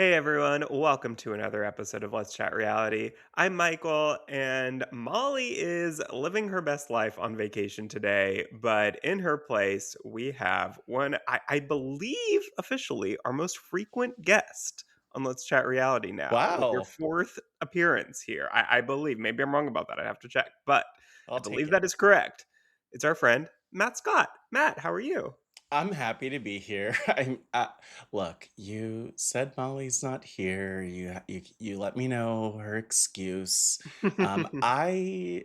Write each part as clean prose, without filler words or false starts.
Hey everyone, welcome to another episode of Let's Chat Reality. I'm Michael, and Molly is living her best life on vacation today, but in her place, we have one, I believe officially, our most frequent guest on Let's Chat Reality now, with your Wow, fourth appearance here. I believe, maybe I'm wrong about that, I have to check, but I I'll take believe it. that is correct. It's our friend, Matt Scott. Matt, how are you? I'm happy to be here. Look, you said Molly's not here. You let me know her excuse. I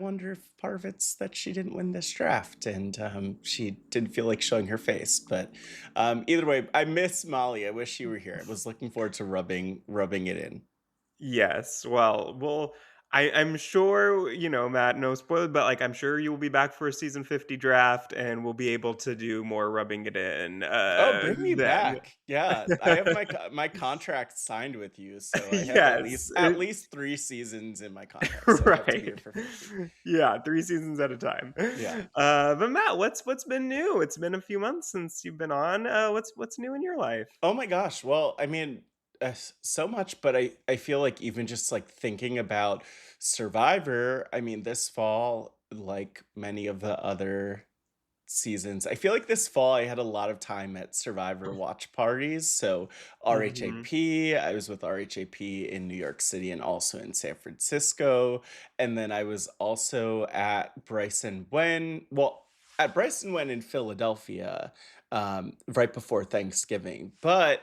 wonder if part of it's that she didn't win this draft and she didn't feel like showing her face. But either way, I miss Molly. I wish you were here. I was looking forward to rubbing it in. Yes. I'm sure, Matt, no spoiler, but like I'm sure you will be back for a season 50 draft and we'll be able to do more rubbing it in Oh, bring me then. back. Yeah, I have my contract signed with you, so I have at Yes. least at least 3 seasons in my contract, so I have to be here Right. for 50. Yeah, 3 seasons at a time. Yeah. But Matt, what's been new? It's been a few months since you've been on. What's new in your life? Oh my gosh, well, I mean, so much, but I feel like even just, like, thinking about Survivor, I mean, this fall, like many of the other seasons. I feel like this fall I had a lot of time at Survivor watch parties. So Mhm. RHAP, I was with RHAP in New York City and also in San Francisco. And then I was also at Bryson Wen. Well, at Bryson Wen in Philadelphia, right before Thanksgiving. But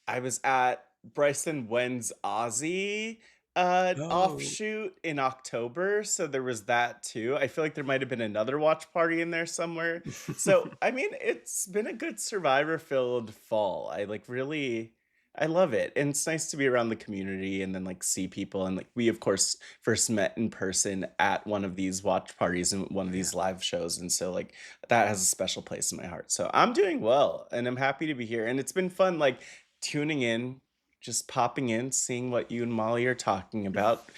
I was at Bryson Wen's Aussie Oh. offshoot in October, so there was that too. I feel like there might have been another watch party in there somewhere. So, I mean, it's been a good survivor-filled fall. I love it. And it's nice to be around the community and then like see people and like we of course first met in person at one of these watch parties and one of Yeah. these live shows and so like that has a special place in my heart. So, I'm doing well and I'm happy to be here and it's been fun like tuning in, just popping in, seeing what you and Molly are talking about,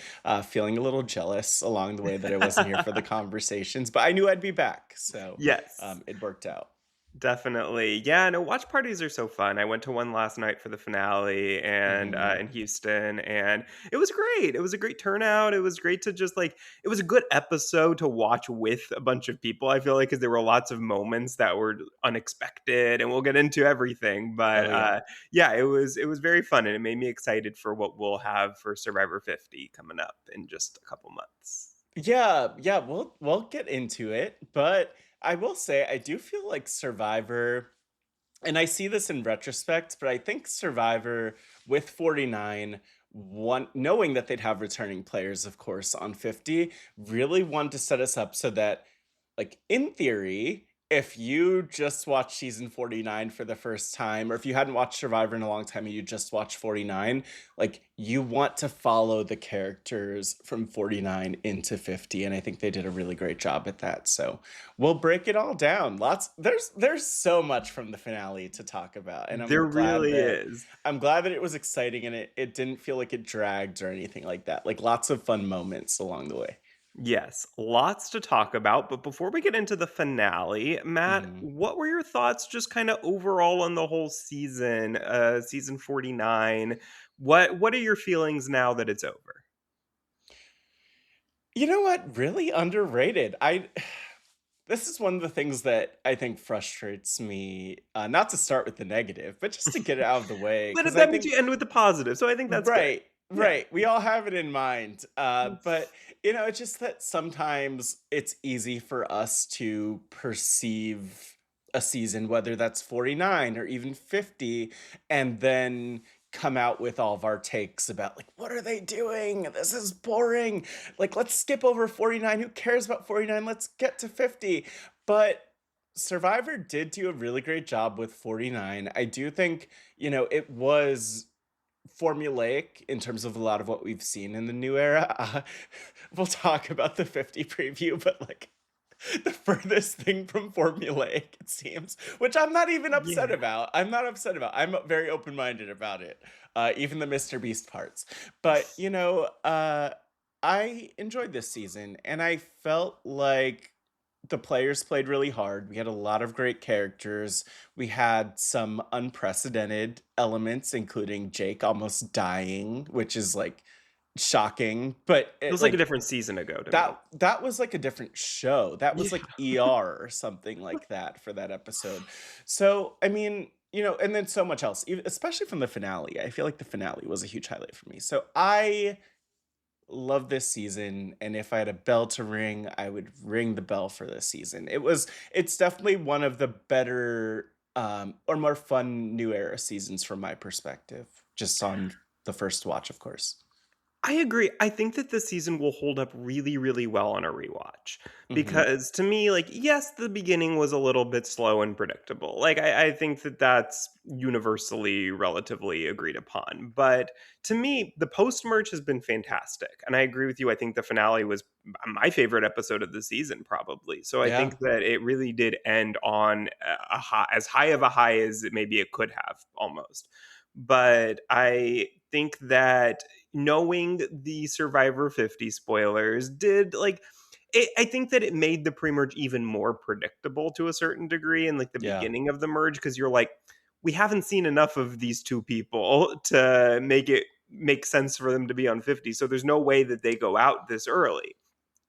feeling a little jealous along the way that I wasn't here for the conversations, but I knew I'd be back, so Yes. it worked out. Definitely. Yeah, no, watch parties are so fun. I went to one last night for the finale and Mhm. in Houston, and it was great. It was a great turnout. It was great to just like it was a good episode to watch with a bunch of people. I feel like because there were lots of moments that were unexpected, and we'll get into everything. But Oh, yeah. yeah, it was very fun, and it made me excited for what we'll have for Survivor 50 coming up in just a couple months. Yeah, yeah, we'll get into it, but I will say I do feel like Survivor and I see this in retrospect, but I think Survivor with 49, one knowing that they'd have returning players, of course, on 50, really wanted to set us up so that, like, in theory, if you just watched season 49 for the first time, or if you hadn't watched Survivor in a long time and you just watched 49, like, you want to follow the characters from 49 into 50, and I think they did a really great job at that. So we'll break it all down. There's so much from the finale to talk about, and There really is. I'm glad that it was exciting and it didn't feel like it dragged or anything like that. Like lots of fun moments along the way. Yes, lots to talk about. But before we get into the finale, Matt, Mhm. what were your thoughts just kind of overall on the whole season, season 49? What are your feelings now that it's over? You know what? Really underrated. I This is one of the things that I think frustrates me. Not to start with the negative, but just to get it out of the way, But because I that means think you end with the positive, so I think that's good. right, Yeah. right. We all have it in mind. But it's just that sometimes it's easy for us to perceive a season, whether that's 49 or even 50, and then come out with all of our takes about like, what are they doing? This is boring. Like, let's skip over 49. Who cares about 49? Let's get to 50. But Survivor did do a really great job with 49. I do think, it was formulaic in terms of a lot of what we've seen in the new era. We'll talk about the 50 preview, but like the furthest thing from formulaic, it seems, which I'm not even upset Yeah. about. I'm not upset about. I'm very open minded about it, even the Mr. Beast parts. But, I enjoyed this season and I felt like the players played really hard. We had a lot of great characters. We had some unprecedented elements, including Jake almost dying, which is, like, shocking, but it Feels like a like, different season ago to me. that was, like, a different show. That was, Yeah. like, ER or something like that for that episode. So, I mean, and then so much else, especially from the finale. I feel like the finale was a huge highlight for me. So I love this season, and if I had a bell to ring, I would ring the bell for this season. It's definitely one of the better, or more fun new era seasons from my perspective, just on the first watch, of course. I agree. I think that this season will hold up really, really well on a rewatch Mhm. because to me, like, yes, the beginning was a little bit slow and predictable. Like, I think that that's universally relatively agreed upon. But to me, the post merge has been fantastic. And I agree with you. I think the finale was my favorite episode of the season, probably. So I Yeah. think that it really did end on a high, as high of a high as maybe it could have almost. But I think that knowing the Survivor 50 spoilers did like I think that it made the pre-merge even more predictable to a certain degree in like the Yeah. beginning of the merge because you're like, we haven't seen enough of these two people to make it make sense for them to be on 50. So there's no way that they go out this early.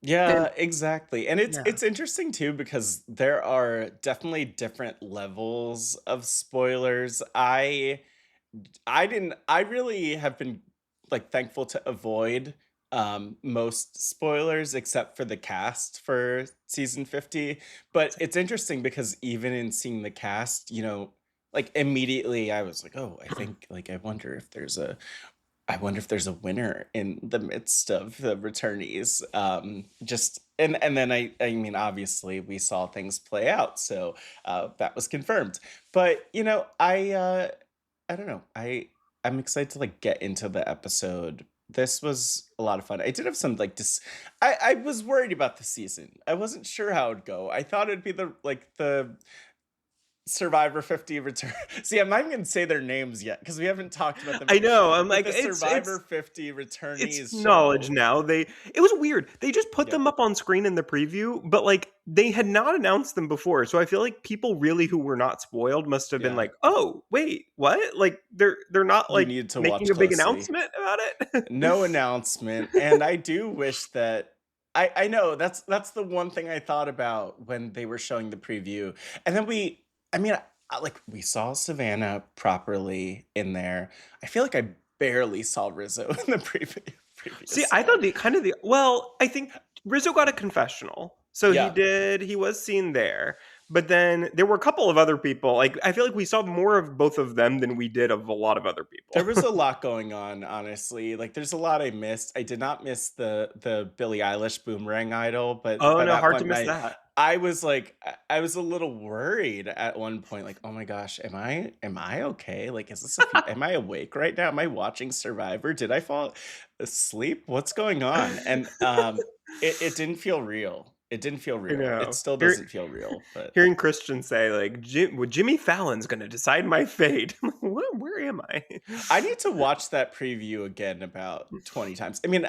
And Yeah, exactly. And it's yeah. it's interesting too because there are definitely different levels of spoilers. I really have been, like, thankful to avoid, most spoilers except for the cast for season 50, but it's interesting because even in seeing the cast, like, immediately I was like, "Oh, I think, like, I wonder if there's a winner in the midst of the returnees." Just and then I mean, obviously, we saw things play out, so, that was confirmed. But, I don't know. I'm excited to, like, get into the episode. This was a lot of fun. I did have some, like, I was worried about the season. I wasn't sure how it'd go. I thought it'd be the Survivor 50 return. See, I'm not even gonna say their names yet because we haven't talked about them I know. officially, I'm but like the Survivor it's 50 it's returnees knowledge show. now. It was weird. They just put Yep. them up on screen in the preview, but like they had not announced them before. So I feel like people really who were not spoiled must have been Yeah. like, "Oh, wait, what?" Like they're not You like need to making watch a big closely. announcement about it. No announcement, and I do wish that I know that's the one thing I thought about when they were showing the preview, and then I mean, like, we saw Savannah properly in there. I feel like I barely saw Rizzo in the See, previous I thought one. I think Rizzo got a confessional. So Yeah. he was seen there. But then there were a couple of other people. Like I feel like we saw more of both of them than we did of a lot of other There people. was a lot going on, honestly. Like, there's a lot I missed. I did not miss the Billie Eilish Boomerang Idol, but Oh by no, that hard to point, miss that. I was like, I was a little worried at one point, like, oh my gosh, am I okay? Like, am I awake right now? Am I watching Survivor? Did I fall asleep? What's going on? And it didn't feel real. It didn't feel I real. It know. still doesn't feel real, but Hearing Christian say like Jimmy Fallon's going to decide my fate. I'm like, what? Where am I? I need to watch that preview again about 20 times. I mean,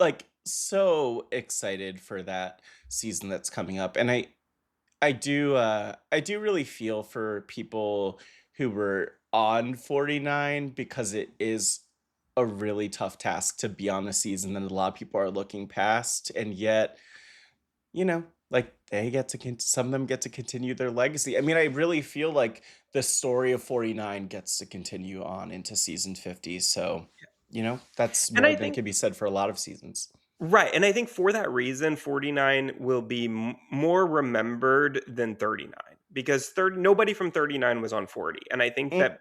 like, so excited for that season that's coming up, and I do really feel for people who were on 49 because it is a really tough task to be on a season that a lot of people are looking past, and yet, like, they get to some of them get to continue their legacy. I mean, I really feel like the story of 49 gets to continue on into season 50, so, that's And more I than think can be said for a lot of seasons. right, and I think for that reason, 49 will be more remembered than 39 because 30 nobody from 39 was on 40, and I think Mm,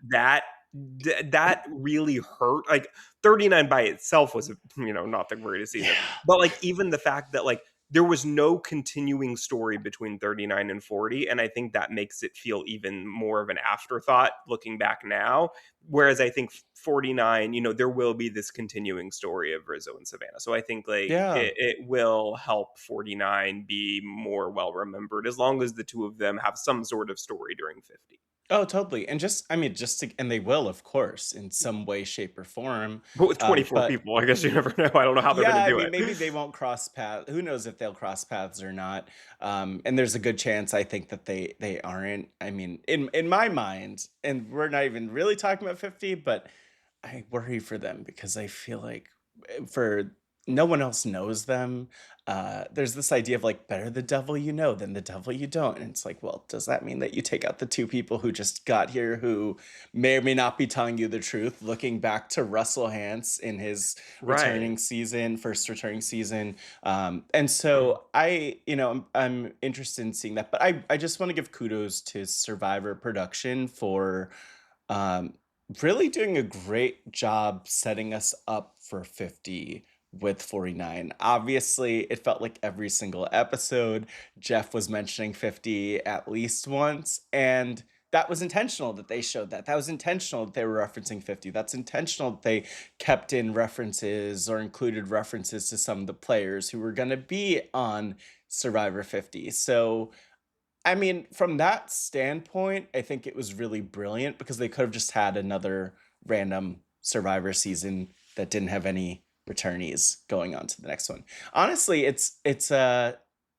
that really hurt. Like 39 by itself was, not the greatest season, yeah. but like even the fact that like there was no continuing story between 39 and 40, and I think that makes it feel even more of an afterthought looking back now. Whereas I think 49, there will be this continuing story of Rizzo and Savannah. So I think like Yeah. it will help 49 be more well remembered as long as the two of them have some sort of story during 50. Oh, totally, and just I mean, just to and they will, of course, in some way, shape, or form, But with 24 but people, I guess you never know. I don't know how they're yeah, gonna I do mean, it. maybe they won't cross paths. Who knows if they'll cross paths or not? And there's a good chance I think that they aren't. I mean, in my mind, and we're not even really talking about 50, but I worry for them because I feel like for no one else knows them. There's this idea of like better the devil you know than the devil you don't. And it's like, well, does that mean that you take out the two people who just got here who may or may not be telling you the truth? Looking back to Russell Hantz in his Right. first returning season. And Mm. so I'm interested in seeing that. But I just want to give kudos to Survivor production for um, really doing a great job setting us up for 50 with 49. Obviously, it felt like every single episode, Jeff was mentioning 50 at least once. And that was intentional that they showed that. That was intentional that they were referencing 50. That's intentional that they kept in references or included references to some of the players who were going to be on Survivor 50. So I mean, from that standpoint, I think it was really brilliant because they could have just had another random Survivor season that didn't have any returnees going on to the next one. Honestly,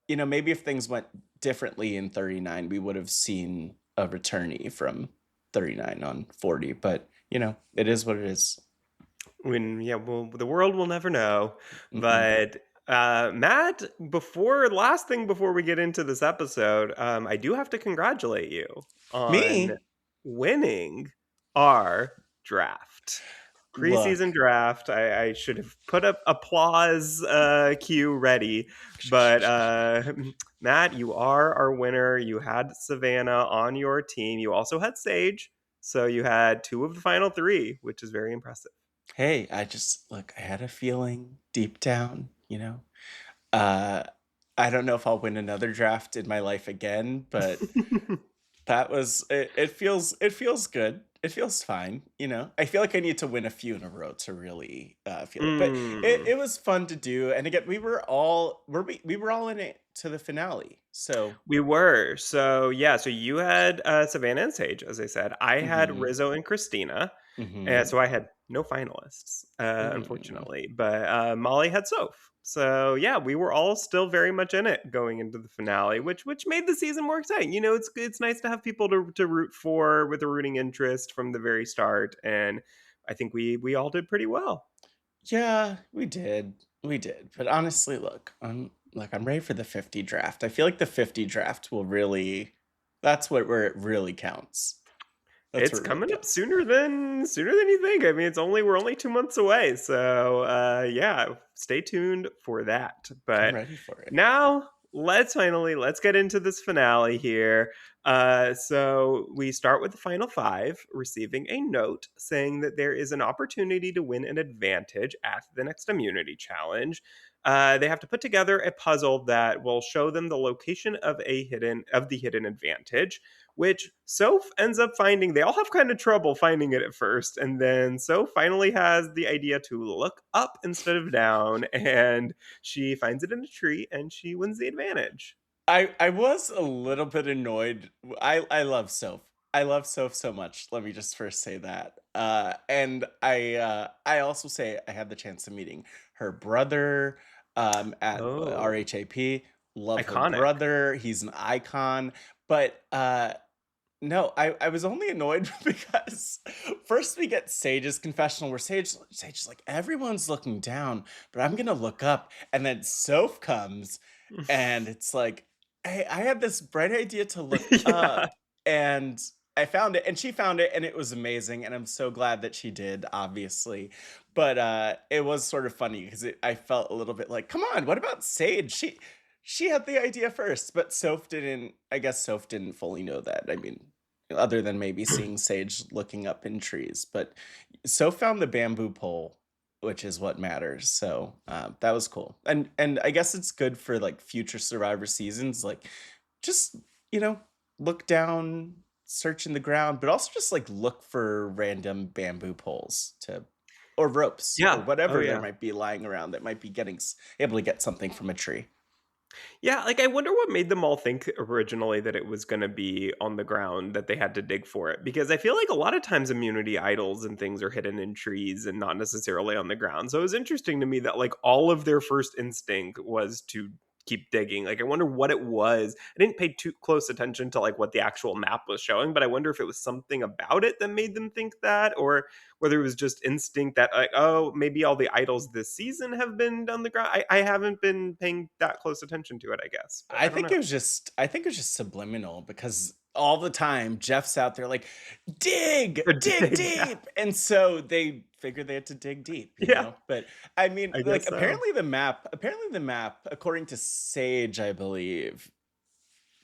maybe if things went differently in 39, we would have seen a returnee from 39 on 40, but it is what it is. When yeah, well, the world will never know. Mhm. But Matt, last thing before we get into this episode, I do have to congratulate you on Me? winning our draft. Preseason Look. draft. I should have put up applause cue ready, but Matt, you are our winner. You had Savannah on your team. You also had Sage, so you had two of the final three, which is very impressive. Hey, I had a feeling deep down, Uh, I don't know if I'll win another draft in my life again, but that was it. It feels good. It feels fine. I feel like I need to win a few in a row to really feel it. But it, Mm. it was fun to do. And again, we were all in it to the finale. So We were. So, yeah, so you had, Savannah and Sage, as I said. I had hmm Rizzo and Christina, and hmm so I had no finalists, mm. unfortunately, but, Molly had Soph. So, yeah, we were all still very much in it going into the finale, which made the season more exciting. It's nice to have people to root for with a rooting interest from the very start, and I think we all did pretty well. Yeah, we did. We did. But honestly, I'm ready for the 50 draft. I feel like the 50 draft will really that's where it really counts. That's It's where it really coming up counts. sooner than you think. I mean, we're only 2 months away, so, yeah, stay tuned for that. I'm But ready for it. now let's get into this finale here. So we start with the final 5 receiving a note saying that there is an opportunity to win an advantage at the next immunity challenge. They have to put together a puzzle that will show them the location of the hidden advantage, which Soph ends up finding. They all have kind of trouble finding it at first, and then Soph finally has the idea to look up instead of down, and she finds it in a tree, and she wins the advantage. I was a little bit annoyed. I love Soph. I love Soph so much. Let me just first say that. And I also say I had the chance of meeting her brother at Oh, RHAP. Love her iconic. brother. He's an icon. But no, I was only annoyed because first we get Sage's confessional where Sage is like, everyone's looking down, but I'm gonna look up. And then Soph comes and it's like, hey, I had this bright idea to look Yeah. up and I found it and she found it and it was amazing. And I'm so glad that she did, obviously. But it was sort of funny because I felt a little bit like, come on, what about Sage? She had the idea first, but Soph didn't. I guess Soph didn't fully know that. I mean, other than maybe seeing Sage looking up in trees, but Soph found the bamboo pole, which is what matters. So that was cool, and I guess it's good for like future Survivor seasons. Like, just you know, look down, search in the ground, but also just like look for random bamboo poles to. Or ropes, or Yeah. Oh, whatever there yeah. might be lying around that might be able to get something from a tree. Yeah, like I wonder what made them all think originally that it was going to be on the ground, that they had to dig for it, because I feel like a lot of times immunity idols and things are hidden in trees and not necessarily on the ground. So it was interesting to me that like all of their first instinct was to keep digging. Like I wonder what it was. I didn't pay too close attention to like what the actual map was showing, but I wonder if it was something about it that made them think that, or whether it was just instinct that like, oh, maybe all the idols this season have been on the ground. I haven't been paying that close attention to it, I guess, but I don't know. I think it was just subliminal because all the time Jeff's out there like, dig, A dig dig, yeah. deep. And so they figured they had to dig deep, you Yeah, know? But I mean, I like guess so. apparently the map, according to Sage, I believe,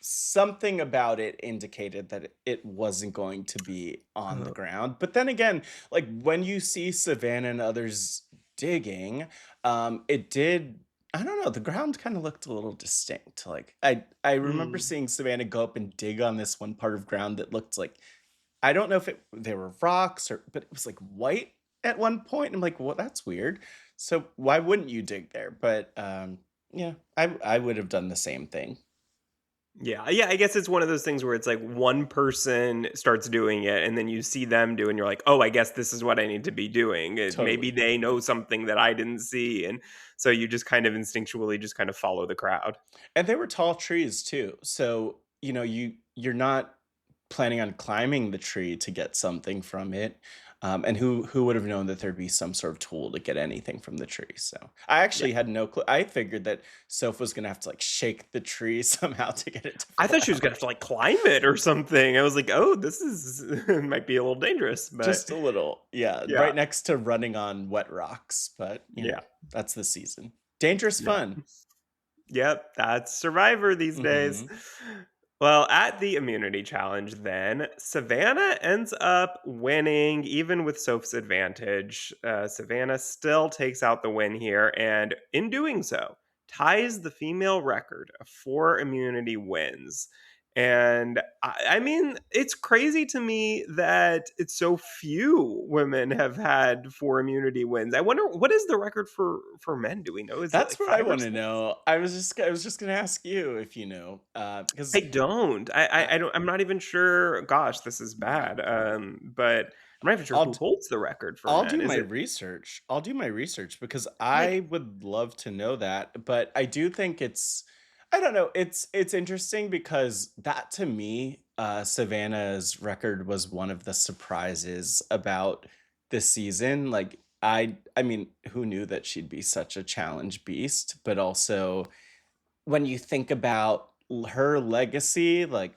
something about it indicated that it wasn't going to be on the Oh, ground. But then again, like when you see Savannah and others digging, it did. I don't know. The ground kind of looked a little distinct. Like I remember mm. seeing Savannah go up and dig on this one part of ground that looked like I don't know if they were rocks or but it was like white at one point. I'm like, well, that's weird. So why wouldn't you dig there? But yeah, I would have done the same thing. Yeah, yeah, I guess it's one of those things where it's like one person starts doing it and then you see them do and you're like, "Oh, I guess this is what I need to be doing." Maybe Totally. they know something that I didn't see, and so you just kind of instinctually just kind of follow the crowd. And they were tall trees too. So, you're not planning on climbing the tree to get something from it. And who would have known that there'd be some sort of tool to get anything from the tree? So I Yeah. actually had no clue. I figured that Soph was gonna have to like shake the tree somehow to get it to I fall thought she was gonna out. have to, like, climb it or something. I was like, "Oh, this is might be a little dangerous," but Just a little. Yeah, yeah, right next to running on wet rocks, but yeah, that's the season. Dangerous yeah. fun. Yep, that's Survivor these days. Mhm. Well, at the immunity challenge, then, Savannah ends up winning, even with Soph's advantage. Savannah still takes out the win here, and in doing so, ties the female record of 4 immunity wins. And I mean, it's crazy to me that it's so few women have had 4 immunity wins. I wonder what is the record for men? Do we know? Is it That's like what I 5 or wanna 6? know. I was just gonna ask you if you know, I because don't. I don't, I'm not even sure. Gosh, this is bad. But I'm not even sure I'll who d holds the record for I'll men. do Is my it research. I'll do my research because like I would love to know that, but I do think I don't know, it's interesting because that to me, Savannah's record was one of the surprises about this season, like, I mean, who knew that she'd be such a challenge beast, but also when you think about her legacy, like,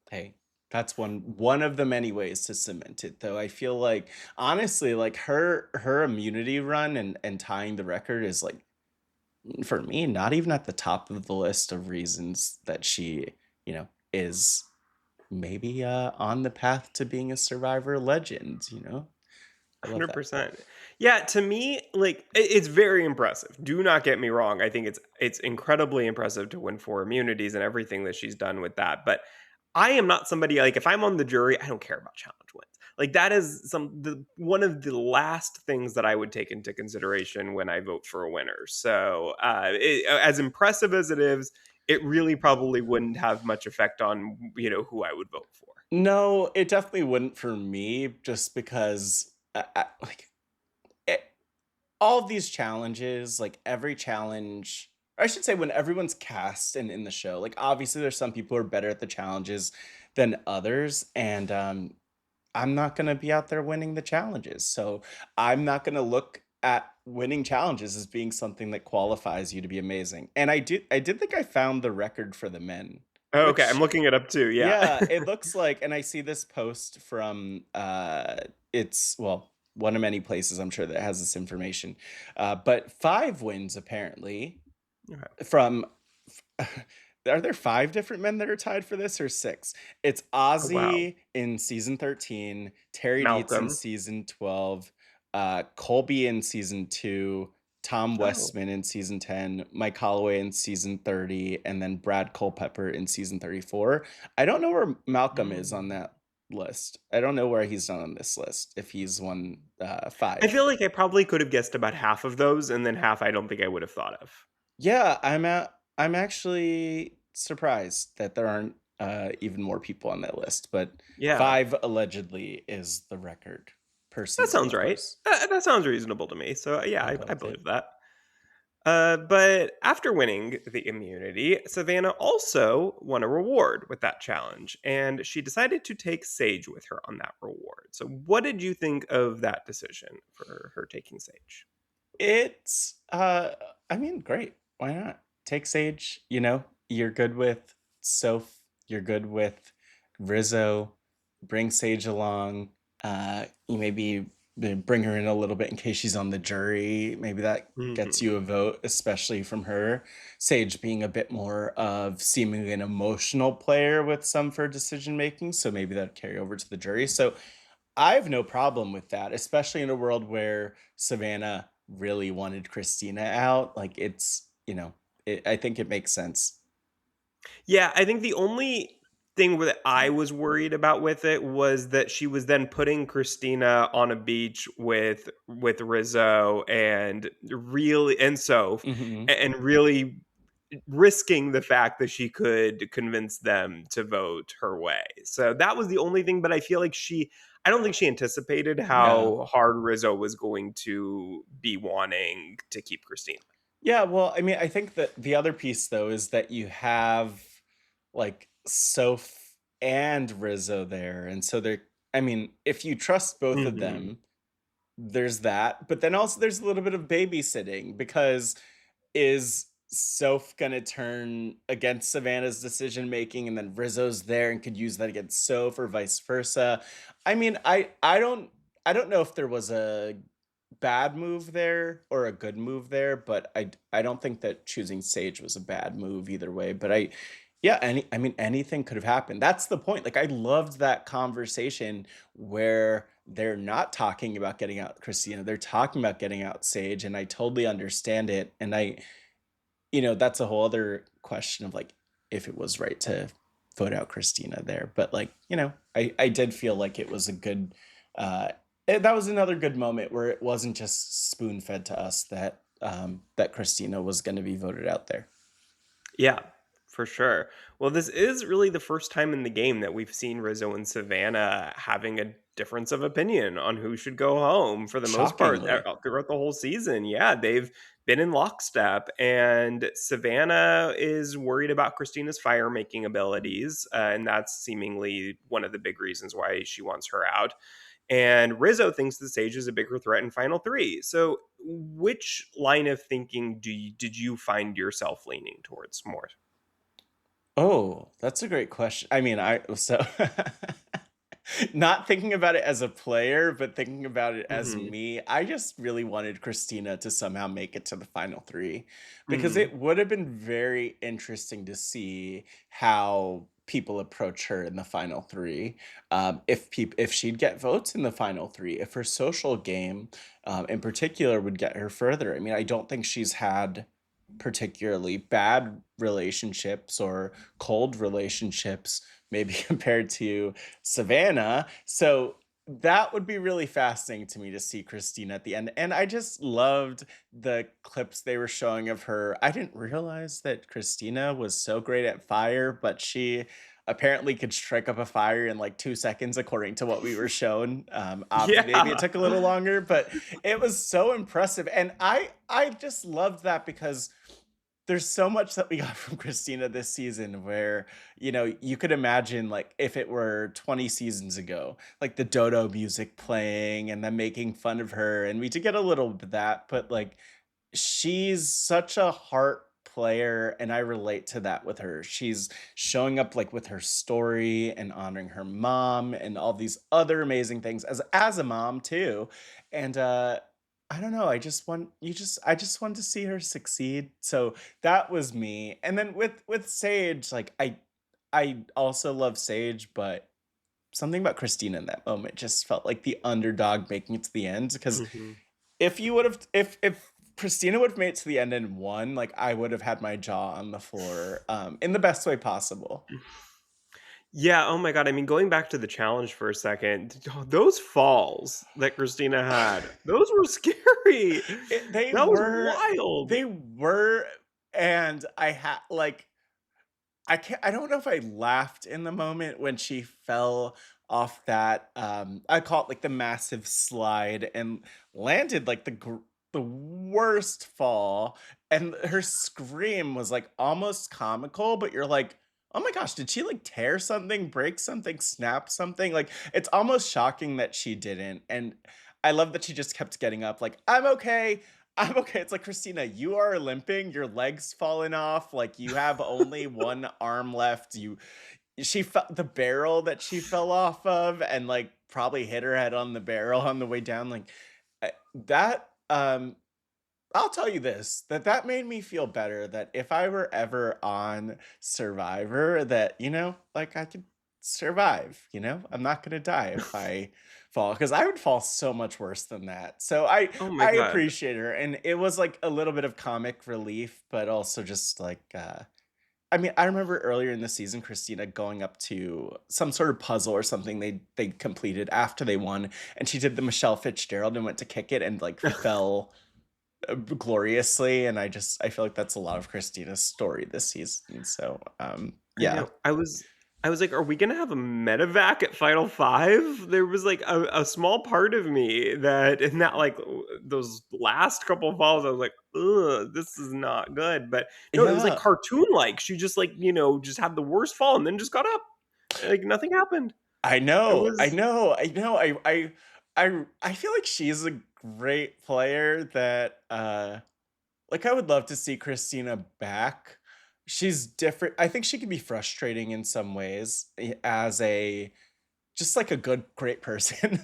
hey, that's one of the many ways to cement it, though. I feel like honestly, like her immunity run and tying the record is like for me not even at the top of the list of reasons that she, is maybe on the path to being a survivor legend. I love that. 100%? Yeah, to me, like it's very impressive. Do not get me wrong. I think it's incredibly impressive to win 4 immunities and everything that she's done with that. But I am not somebody like if I'm on the jury, I don't care about challenge wins. Like that is one of the last things that I would take into consideration when I vote for a winner. So, as impressive as it is, it really probably wouldn't have much effect on who I would vote for. No, it definitely wouldn't for me just because like it, all of these challenges, like every challenge, or I should say, when everyone's cast and in the show, like obviously there's some people who are better at the challenges than others, and I'm not gonna be out there winning the challenges, so I'm not gonna look at winning challenges as being something that qualifies you to be amazing. And I did think I found the record for the men, Oh, okay, I'm which looking it up too. Yeah. yeah, it looks like, and I see this post from it's well, one of many places I'm sure that has this information. But 5 wins apparently Okay. from are there 5 different men that are tied for this or 6? It's Oh, wow. Ozzy in season 13, Terry Dietz in Malcolm. season 12, Colby in season 2, Tom Oh. Westman in season 10, Mike Holloway in season 30, and then Brad Culpepper in season 34. I don't know where Malcolm is on Mm. that list. I don't know where he's on this list, if he's won I 5. feel like I probably could have guessed about half of those, and then half I don't think I would have thought of. Yeah, I'm at. I'm actually surprised that there aren't, even more people on that list, but Yeah, 5 allegedly is the record per that season, sounds of right. course. That sounds reasonable to me. So yeah, I I loved it. believe that. But after winning the immunity, Savannah also won a reward with that challenge, and she decided to take Sage with her on that reward. So, what did you think of that decision for her taking Sage? It's, I mean, great. Why not? Take Sage, you're good with Soph, you're good with Rizzo, bring Sage along. You maybe bring her in a little bit in case she's on the jury. Maybe that gets you a Mhm. vote, especially from her. Sage being a bit more of seemingly an emotional player with some for decision making. So maybe that'd carry over to the jury. So I have no problem with that, especially in a world where Savannah really wanted Christina out. Like I think it makes sense. Yeah, I think the only thing that I was worried about with it was that she was then putting Christina on a beach with Rizzo and really and Soph Hmm. and really risking the fact that she could convince them to vote her way. So that was the only thing, but I feel like I don't think she anticipated Yeah. how hard Rizzo was going to be wanting to keep Christina. Yeah. Well, I mean, I think that the other piece though is that you have like Soph and Rizzo there. And so I mean, if you trust both of Mhm. them, there's that. But then also there's a little bit of babysitting because is Soph gonna turn against Savannah's decision making, and then Rizzo's there and could use that against Soph or vice versa? I mean, I don't know if there was a bad move there or a good move there, but I don't think that choosing Sage was a bad move either way. But yeah, I mean anything could have happened. That's the point. Like I loved that conversation where they're not talking about getting out Christina, they're talking about getting out Sage, and I totally understand it. And that's a whole other question of like if it was right to vote out Christina there. But like, I did feel like it was a good that was another good moment where it wasn't just spoon fed to us that Christina was gonna be voted out there. Yeah, for sure. Well, this is really the first time in the game that we've seen Rizzo and Savannah having a difference of opinion on who should go home for the most part Shockingly. throughout the whole season. Yeah, they've been in lockstep, and Savannah is worried about Christina's fire making abilities, and that's seemingly one of the big reasons why she wants her out. And Rizzo thinks the Sage is a bigger threat in Final Three. So, which line of thinking did you find yourself leaning towards more? Oh, that's a great question. I mean, not thinking about it as a player, but thinking about it as Mhm, me, I just really wanted Christina to somehow make it to the final three because mhm. it would have been very interesting to see how people approach her in the final three. If she'd get votes in the final three, if her social game, in particular, would get her further. I mean, I don't think she's had particularly bad relationships or cold relationships, maybe compared to Savannah. So that would be really fascinating to me to see Christina at the end. And I just loved the clips they were showing of her. I didn't realize that Christina was so great at fire, but she apparently could strike up a fire in like 2 seconds, according to what we were shown. Maybe it Yeah. took a little longer, but it was so impressive. And I just loved that because there's so much that we got from Christina this season where, you could imagine like if it were 20 seasons ago, like the dodo music playing and then making fun of her. And we did get a little bit of that, but like she's such a heart player and I relate to that with her. She's showing up like with her story and honoring her mom and all these other amazing things as a mom too. And I don't know, I just wanted to see her succeed. So that was me. And then with Sage, like I also love Sage, but something about Christina in that moment just felt like the underdog making it to the end because Mhm. if you would have if Christina would have made it to the end and won, like, I would have had my jaw on the floor, in the best way possible. Yeah, oh my god, I mean, going back to the challenge for a second, those falls that Christina had, those were scary. It they That was were wild. they were, And I don't know if I laughed in the moment when she fell off that, I call it, like, the massive slide and landed, like, the worst fall, and her scream was, like, almost comical, but you're like, "Oh my gosh, did she, like, tear something, break something, snap something?" Like, it's almost shocking that she didn't, and I love that she just kept getting up like, "I'm okay. I'm okay." It's like, "Christina, you are limping, your leg's falling off, like, you have only 1 arm left, she felt the barrel that she fell off of and, like, probably hit her head on the barrel on the way down, like, that, I'll tell you this, that made me feel better that if I were ever on Survivor that, like, I could survive, I'm not gonna die if I fall, because I would fall so much worse than that. So Oh my I god. appreciate her, and it was, like, a little bit of comic relief, but also just, like, I mean, I remember earlier in the season, Christina going up to some sort of puzzle or something they completed after they won, and she did the Michelle Fitzgerald and went to kick it and, like, fell gloriously, and I feel like that's a lot of Christina's story this season, so, I yeah. know. I was like, "Are we gonna have a medevac at Final 5?" There was, like, a small part of me that in that, like, those last couple of falls, I was like, "Ugh, this is not good," but no, it was, like, Yeah, cartoon-like. She just, like, just had the worst fall and then just got up. Like, nothing happened. I It know, I was know, I know, I feel like she's a great player that, like, I would love to see Christina back. She's different. I think she can be frustrating in some ways, as a just like a great person.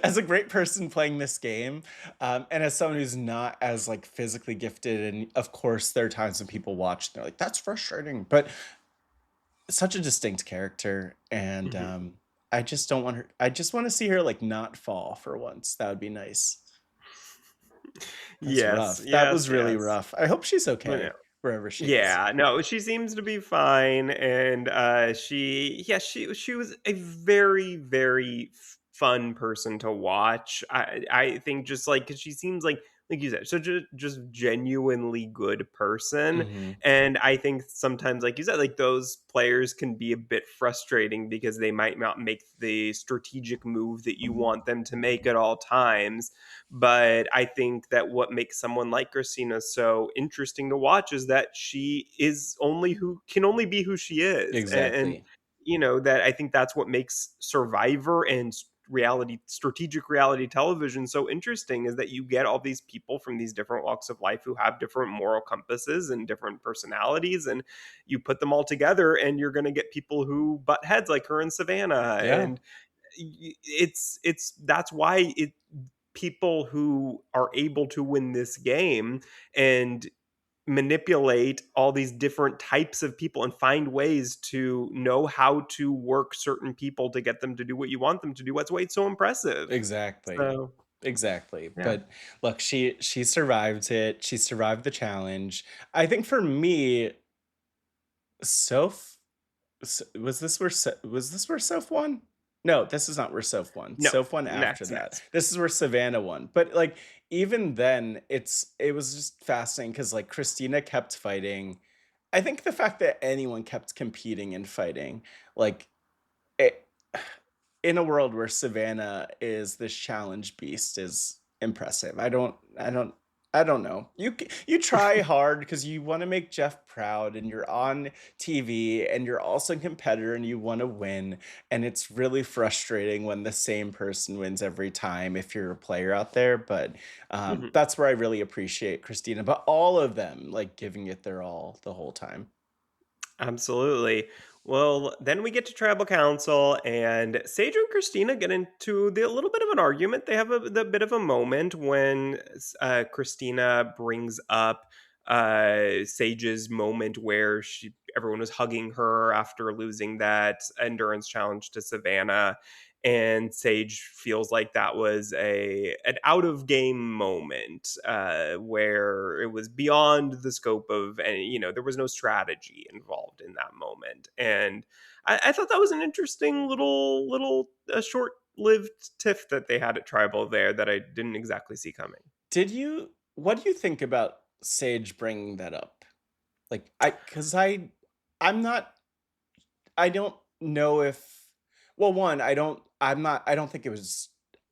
As a great person playing this game, and as someone who's not as, like, physically gifted, and, of course, there are times when people watch and they're like, "That's frustrating," but such a distinct character, and, Mhm. I just don't want her I just wanna see her, like, not fall for once. That would be nice. That's Yes, rough. That yes, was really yes. rough. I hope she's But yeah. okay wherever she is. Yeah, no, she seems to be fine, and, she was a very, very fun person to watch. I think just, like, 'cause she seems like you said, such a just genuinely good person, Mhm. and I think sometimes, like you said, like, those players can be a bit frustrating because they might not make the strategic move that you want them to make at all times, but I think that what makes someone like Christina so interesting to watch is that she is only who can only be who she is. And Exactly. that I think that's what makes Survivor and strategic reality television so interesting is that you get all these people from these different walks of life who have different moral compasses and different personalities, and you put them all together and you're going to get people who butt heads like her and Savannah. Yeah, And it's that's why it people who are able to win this game and manipulate all these different types of people and find ways to know how to work certain people to get them to do what you want them to do. That's why it's so impressive. exactly. So, Exactly, yeah. but look, she survived it, she survived the challenge. I think for me, Soph was this where Soph won? No, this is not where Soph won. No. Soph won after Next, that. next. This is where Savannah won, but, like, even then, it was just fascinating because, like, Christina kept fighting. I think the fact that anyone kept competing and fighting, like, it in a world where Savannah is this challenge beast is impressive. I don't know. You try hard because you want to make Jeff proud, and you're on TV, and you're also a competitor, and you want to win. And it's really frustrating when the same person wins every time if you're a player out there. But Mhm. that's where I really appreciate Christina, but all of them like giving it their all the whole time. Absolutely. Well, then we get to tribal council, and Sage and Christina get into a little bit of an argument. They have the bit of a moment when Christina brings up Sage's moment where everyone was hugging her after losing that endurance challenge to Savannah, and Sage feels like that was a an out of game moment where it was beyond the scope of any. There was no strategy involved in that moment, and I thought that was an interesting little short lived tiff that they had at Tribal there that I didn't exactly see coming. What do you think about Sage bringing that up? Like, because I'm not, I don't know if, well, one, I don't think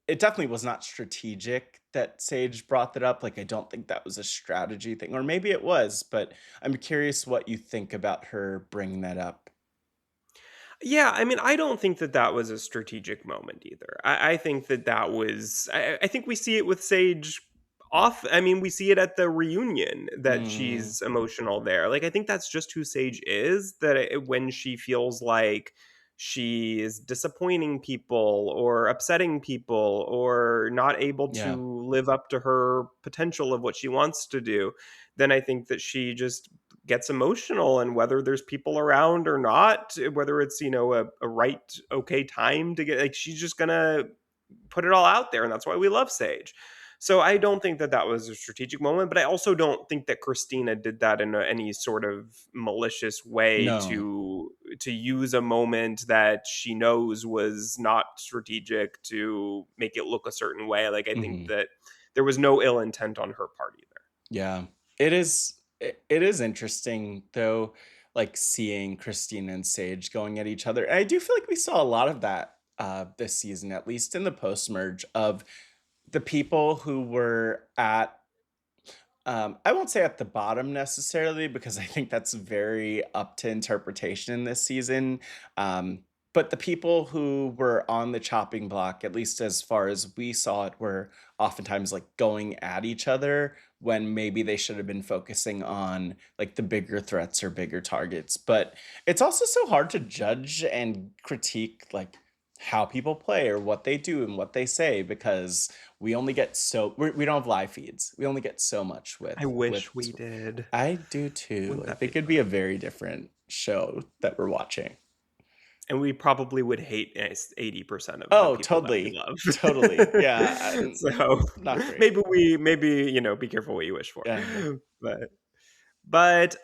it definitely was not strategic that Sage brought that up. Like, I don't think that was a strategy thing, or maybe it was, but I'm curious what you think about her bringing that up. Yeah, I mean, I don't think that that was a strategic moment either. I think that that was. I think we see it with Sage off. I mean, we see it at the reunion that Mm, she's emotional there. Like, I think that's just who Sage is. That when she feels like she is disappointing people or upsetting people or not able yeah. to live up to her potential of what she wants to do, then I think that she just gets emotional, and whether there's people around or not, whether it's a right okay time to get, like, she's just gonna put it all out there, and that's why we love Sage. So I don't think that that was a strategic moment, but I also don't think that Christina did that in any sort of malicious way No. to use a moment that she knows was not strategic to make it look a certain way. Like, I think Mhm. that there was no ill intent on her part either. Yeah. It is interesting though, like seeing Christina and Sage going at each other. And I do feel like we saw a lot of that this season, at least in the post merge, of the people who were at I won't say at the bottom necessarily because I think that's very up to interpretation in this season. Um, but the people who were on the chopping block, at least as far as we saw it, were oftentimes like going at each other when maybe they should have been focusing on like the bigger threats or bigger targets. But it's also so hard to judge and critique like how people play or what they do and what they say because we don't have live feeds. We only get so much I with wish we did. I do too. Wouldn't I that be think it'd be a fun? very different show that we're watching. And we probably would hate 80% of the Oh, people that we totally. love. Totally. Yeah, So, not great. maybe, be careful what you wish for. Yeah, yeah. But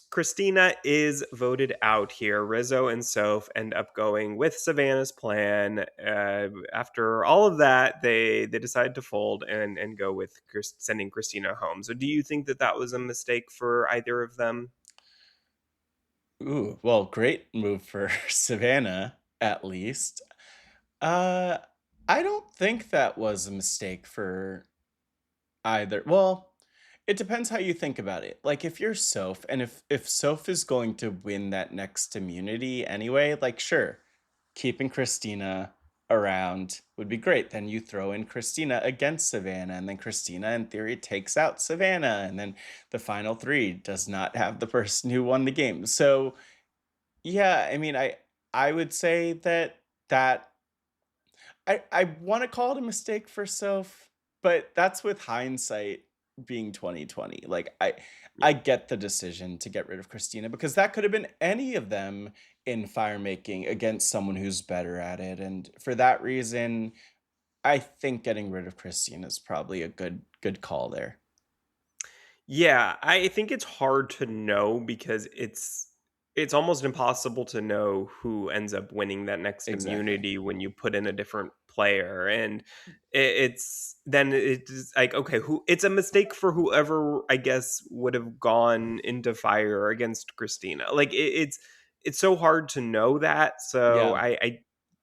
Christina is voted out here. Rizzo and Soph end up going with Savannah's plan. After all of that, they decide to fold and go with sending Christina home. So, do you think that that was a mistake for either of them? Ooh, well, great move for Savannah, at least. Uh, I don't think that was a mistake for either. Well, it depends how you think about it. Like if you're Soph and if Soph is going to win that next immunity anyway, like sure, keeping Christina around would be great. Then you throw in Christina against Savannah, and then Christina in theory takes out Savannah, and then the final three does not have the person who won the game. So yeah, I mean I would say that I wanna call it a mistake for Soph, but that's with hindsight being 2020. Like, I Yeah. get the decision to get rid of Christina because that could have been any of them in fire making against someone who's better at it, and for that reason, I think getting rid of Christina is probably a good call there. Yeah, I think it's hard to know because it's almost impossible to know who ends up winning that next Exactly. immunity when you put in a different player, and it's like, okay, who, it's a mistake for whoever I guess would have gone into fire against Christina. Like, it's so hard to know that, so Yeah. I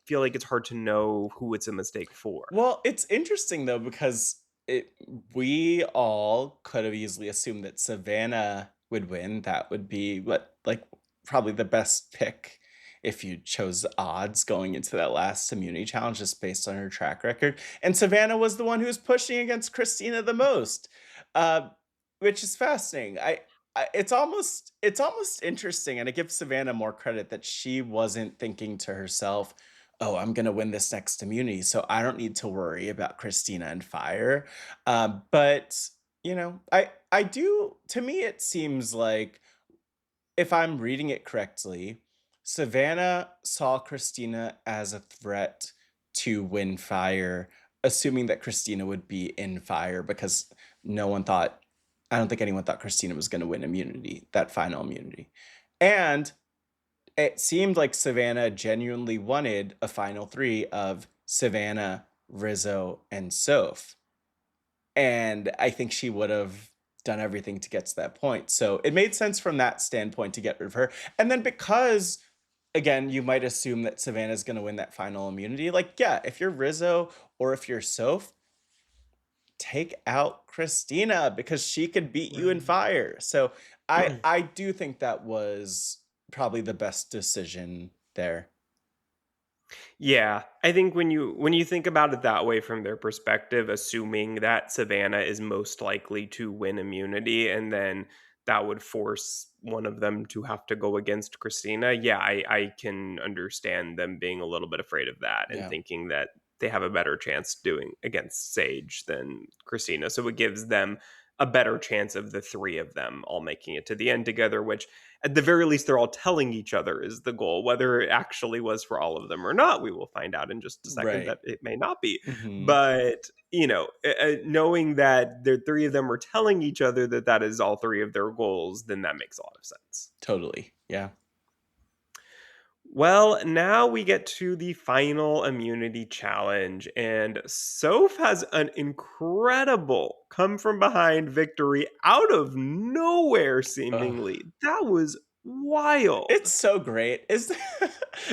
feel like it's hard to know who it's a mistake for. Well, it's interesting though because it we all could have easily assumed that Savannah would win. That would be what like probably the best pick if you chose odds going into that last immunity challenge just based on her track record. And Savannah was the one who was pushing against Christina the most. Uh, which is fascinating. It's almost interesting and I give Savannah more credit that she wasn't thinking to herself, oh, I'm gonna win this next immunity, so I don't need to worry about Christina and Fire. But I do. To me, it seems like if I'm reading it correctly, Savannah saw Christina as a threat to win Fire, assuming that Christina would be in Fire because no one thought. I don't think anyone thought Christina was going to win immunity, that final immunity, and it seemed like Savannah genuinely wanted a final 3 of Savannah, Rizzo, and Soph, and I think she would've done everything to get to that point. So it made sense from that standpoint to get rid of her. And then because again, you might assume that Savannah's gonna win that final immunity. Like, yeah, if you're Rizzo or if you're Soph, take out Christina because she could beat you in Right. fire. So I do think that was probably the best decision there. Yeah, I think when you think about it that way from their perspective, assuming that Savannah is most likely to win immunity, and then that would force one of them to have to go against Christina. Yeah, I can understand them being a little bit afraid of that and Yeah. thinking that they have a better chance doing against Sage than Christina. So it gives them a better chance of the three of them all making it to the end together, which at the very least, they're all telling each other is the goal. Whether it actually was for all of them or not, we will find out in just a second Right. that it may not be. Mhm. But, knowing that the three of them are telling each other that that is all three of their goals, then that makes a lot of sense. Totally. Yeah. Well, now we get to the final immunity challenge, and Soph has an incredible come from behind victory out of nowhere, Ugh. seemingly. That was wild. It's so great. Is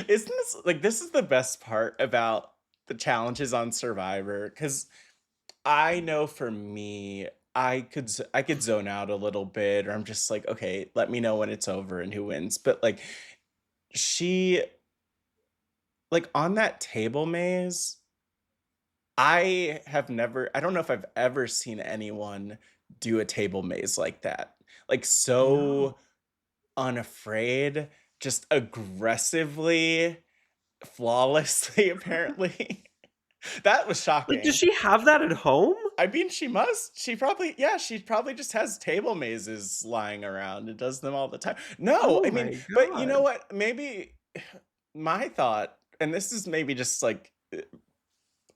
isn't this like this is the best part about the challenges on Survivor? Because I know for me, I could zone out a little bit, or I'm just like, okay, let me know when it's over and who wins. But like she like on that table maze, I don't know if I've ever seen anyone do a table maze like that. Like No. so unafraid, just aggressively, flawlessly, apparently. That was Like, does shocking. she have that at home? I mean, she must. She probably, yeah, she probably just has table mazes lying around and does them all the time. No, Oh I mean, my but you know god. what? Maybe my thought, and this is maybe just like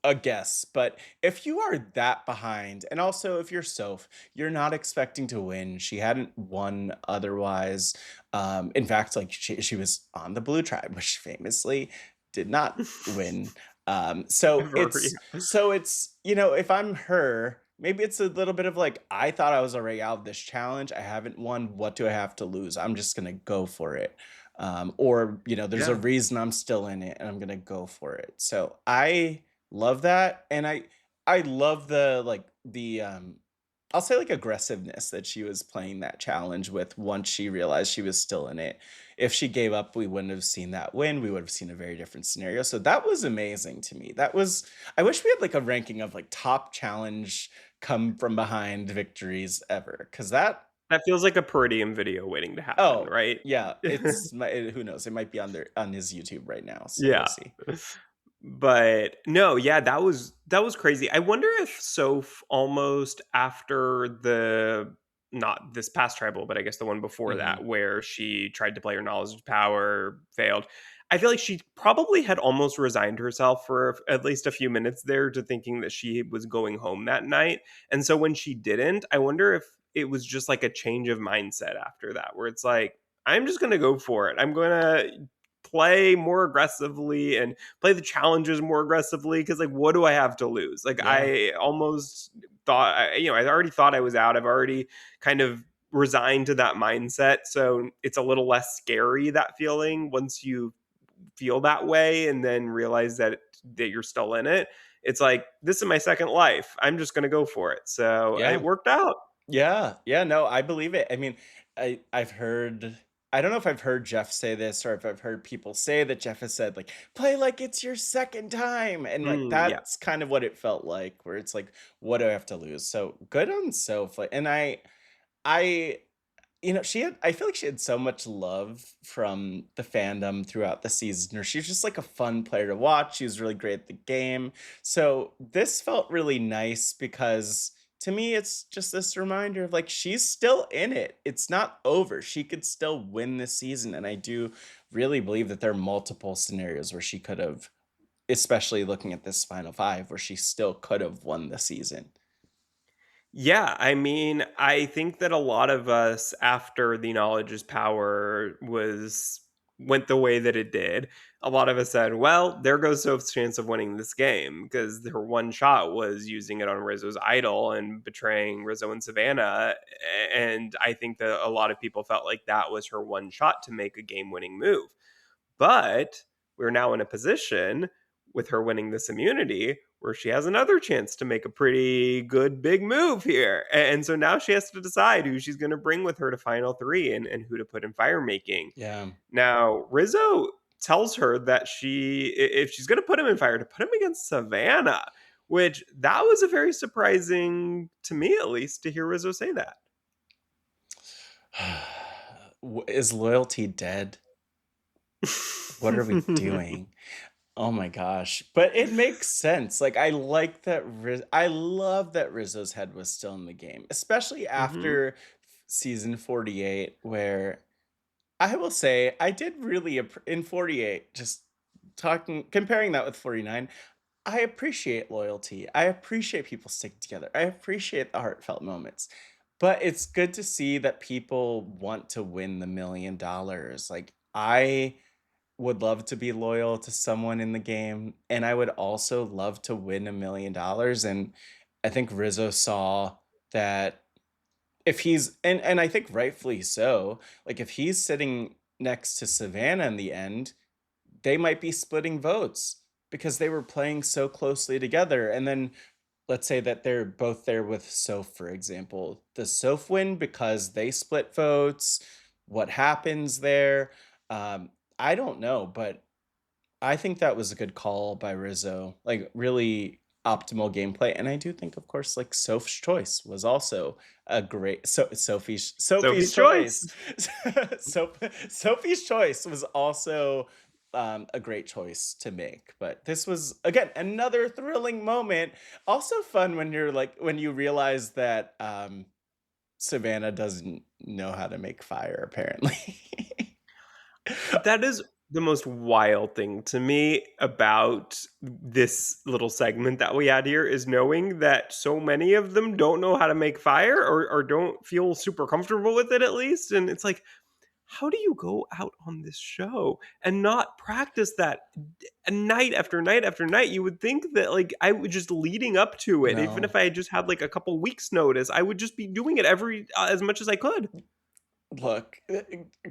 a guess, but if you are that behind, and also if you're Soph, you're not expecting to win. She hadn't won otherwise. In fact, like she was on the Blue Tribe, which famously did not win. Ever, So it's you know if I'm her, maybe it's a little bit of like I thought I was already out of this challenge. I haven't won. What do I have to lose? I'm just gonna go for it. Or you know, there's a yeah. reason I'm still in it, and I'm gonna go for it. So I love that, and I love the, like, I'll say, like, aggressiveness that she was playing that challenge with once she realized she was still in it. If she gave up, we wouldn't have seen that win, we would have seen a very different scenario, so that was amazing to me. That was I wish we had, like, a ranking of, like, top challenge come from behind victories ever, because that That feels like a Palladium video waiting to happen, oh, right? yeah, who knows? It might be on his YouTube right now, so we'll Yeah. see. But no, yeah, that was crazy. I wonder if Soph almost after the not this past tribal, but I guess the one before Mhm. that, where she tried to play her knowledge of power, failed. I feel like she probably had almost resigned herself for at least a few minutes there to thinking that she was going home that night. And so when she didn't, I wonder if it was just like a change of mindset after that, where it's like, I'm just going to go for it. I'm going to play more aggressively and play the challenges more aggressively because like what do I have to lose? Like Yeah. I almost thought I already thought I was out. I've already kind of resigned to that mindset, so it's a little less scary, that feeling, once you feel that way and then realize that you're still in it. It's like, this is my second life, I'm just going to go for it, so it Yeah. worked out. Yeah, yeah, no, I believe it. I mean, I've heard I don't know if I've heard Jeff say this or if I've heard people say that Jeff has said like, "Play like it's your second time," and like Yeah. that's kind of what it felt like, where it's like, "What do I have to lose?" So good on Sophie, and I, you know, she had I feel like she had so much love from the fandom throughout the season, or she's just like a fun player to watch. She was really great at the game. So this felt really nice because to me, it's just this reminder of like she's still in it. It's not over. She could still win this season. And I do really believe that there are multiple scenarios where she could have, especially looking at this final five, where she still could have won the season. Yeah, I mean, I think that a lot of us, after the knowledge is power was went the way that it did, a lot of us said, well, there goes Soph's chance of winning this game because her one shot was using it on Rizzo's idol and betraying Rizzo and Savannah. And I think that a lot of people felt like that was her one shot to make a game winning move. But we're now in a position with her winning this immunity where she has another chance to make a pretty good big move here. And so now she has to decide who she's going to bring with her to final three and who to put in fire making. Yeah. Now, Rizzo tells her that if she's going to put him in fire, to put him against Savannah, which that was a very surprising, to me at least, to hear Rizzo say that. Is loyalty dead? What are we doing? Oh my gosh. But it makes sense. Like I like that I love that Rizzo's head was still in the game, especially Hmm. after season 48 where I will say I did really in 48 just talking comparing that with 49. I appreciate loyalty. I appreciate people sticking together. I appreciate the heartfelt moments. But it's good to see that people want to win the $1 million. Like I would love to be loyal to someone in the game, and I would also love to win $1 million. And I think Rizzo saw that if and I think rightfully so, like if he's sitting next to Savannah in the end, they might be splitting votes because they were playing so closely together. And then let's say that they're both there with Soph, for example. Does Soph win because they split votes? What happens there? Um, I don't know, but I think that was a good call by Rizzo. Like really optimal gameplay. And I do think, of course, like Soph's choice was also a great Sophie's Sophie's choice. choice. so Sophie's choice was also a great choice to make. But this was again another thrilling moment. Also fun when you're like when you realize that Savannah doesn't know how to make fire, apparently. That is the most wild thing to me about this little segment that we had here is knowing that so many of them don't know how to make fire or don't feel super comfortable with it at least. And it's like, how do you go out on this show and not practice that night after night after night? You would think that like I would just leading up to it, even No. if I had just had like a couple weeks notice, I would just be doing it every as much as I could. Look,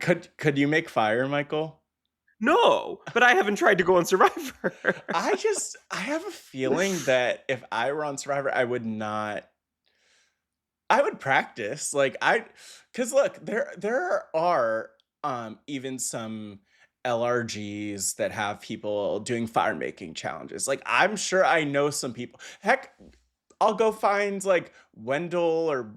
could you make fire, Michael? No, but I haven't tried to go on Survivor. I have a feeling that if I were on Survivor, I would not I would practice. Like cuz look, there are even some LRGs that have people doing fire making challenges. Like I'm sure I know some people. Heck, I'll go find like Wendell or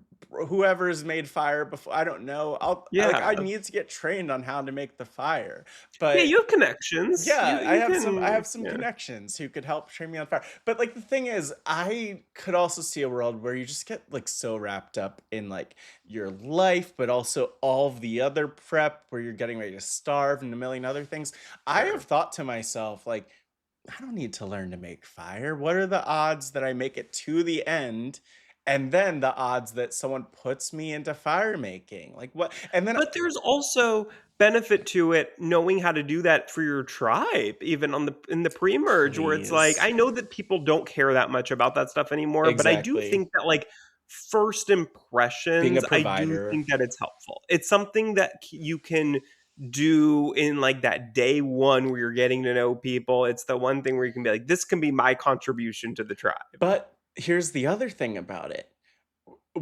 whoever's made fire before. I don't know. I Yeah. need to get trained on how to make the fire. Yeah, But you have connections. yeah, You I can have some yeah. connections who could help train me on fire. But like the thing is, I could also see a world where you just get like so wrapped up in like your life, but also all of the other prep where you're getting ready to starve and a million other things. I have Sure. thought to myself, like, I don't need to learn to make fire. What are the odds that I make it to the end? And then the odds that someone puts me into fire making. Like what? And then But there's also benefit to it knowing how to do that for your tribe, even on the in the pre-merge where it's like, please. I know that people don't care that much about that stuff anymore, but I do Exactly. think that, like, first Being a impressions, I do provider. think that it's helpful. It's something that you can do in, like, that day 1 where you're getting to know people. It's the one thing where you can be like, "This can be my contribution to the tribe." But here's the other thing about it.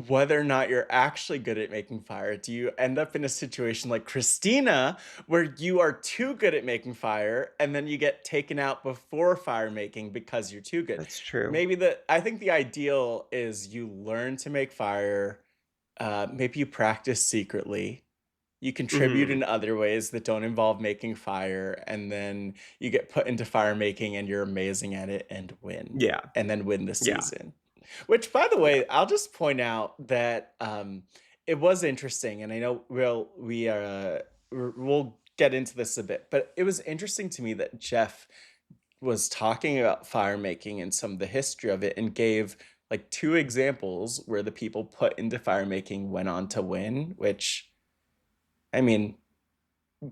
Whether or not you're actually good at making fire, do you end up in a situation like Christina where you are too good at making fire and then you get taken out before fire making because you're too good? That's true. Maybe I think the ideal is you learn to make fire, maybe you practice secretly. You contribute Mhm. in other ways that don't involve making fire, and then you get put into fire making and you're amazing at it and win, Yeah. and then win the Yeah. season. Which, by the Yeah. way, I'll just point out that it was interesting, and I know we'll get into this a bit, but it was interesting to me that Jeff was talking about fire making and some of the history of it and gave like two examples where the people put into fire making went on to win, which I mean,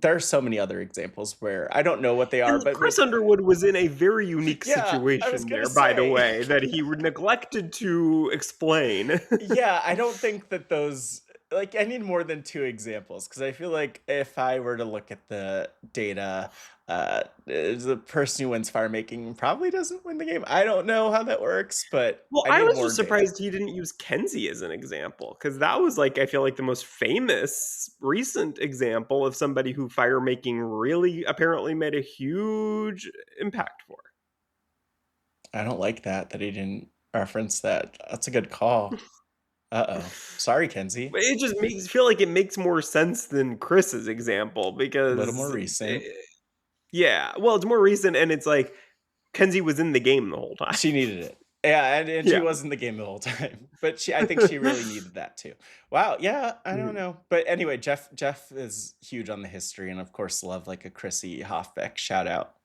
There are so many other examples where I don't know what they are, And but Chris maybe Underwood was in a very unique yeah, I was situation gonna there, by the say. way, that he neglected to explain. Yeah, I don't think that those like, I need more than 2 examples because I feel like if I were to look at the data, the person who wins fire making probably doesn't win the game. I don't know how that works, but Well, I I need was more just data. surprised he didn't use Kenzie as an example, because that was, like, I feel like the most famous recent example of somebody who fire making really apparently made a huge impact for. I don't like that he didn't reference that. That's a good call. Uh-oh. Sorry, Kenzie. But it just makes feel like it makes more sense than Chris's example A little more because, recent. yeah, well, it's more recent and it's like Kenzie was in the game the whole time. She needed it. Yeah, and she Yeah. was in the game the whole time, but I think she really needed that too. Wow, yeah, I don't Mhm. know, but anyway, Jeff is huge on the history, and of course, love like a Chrissy Hofbeck shout out.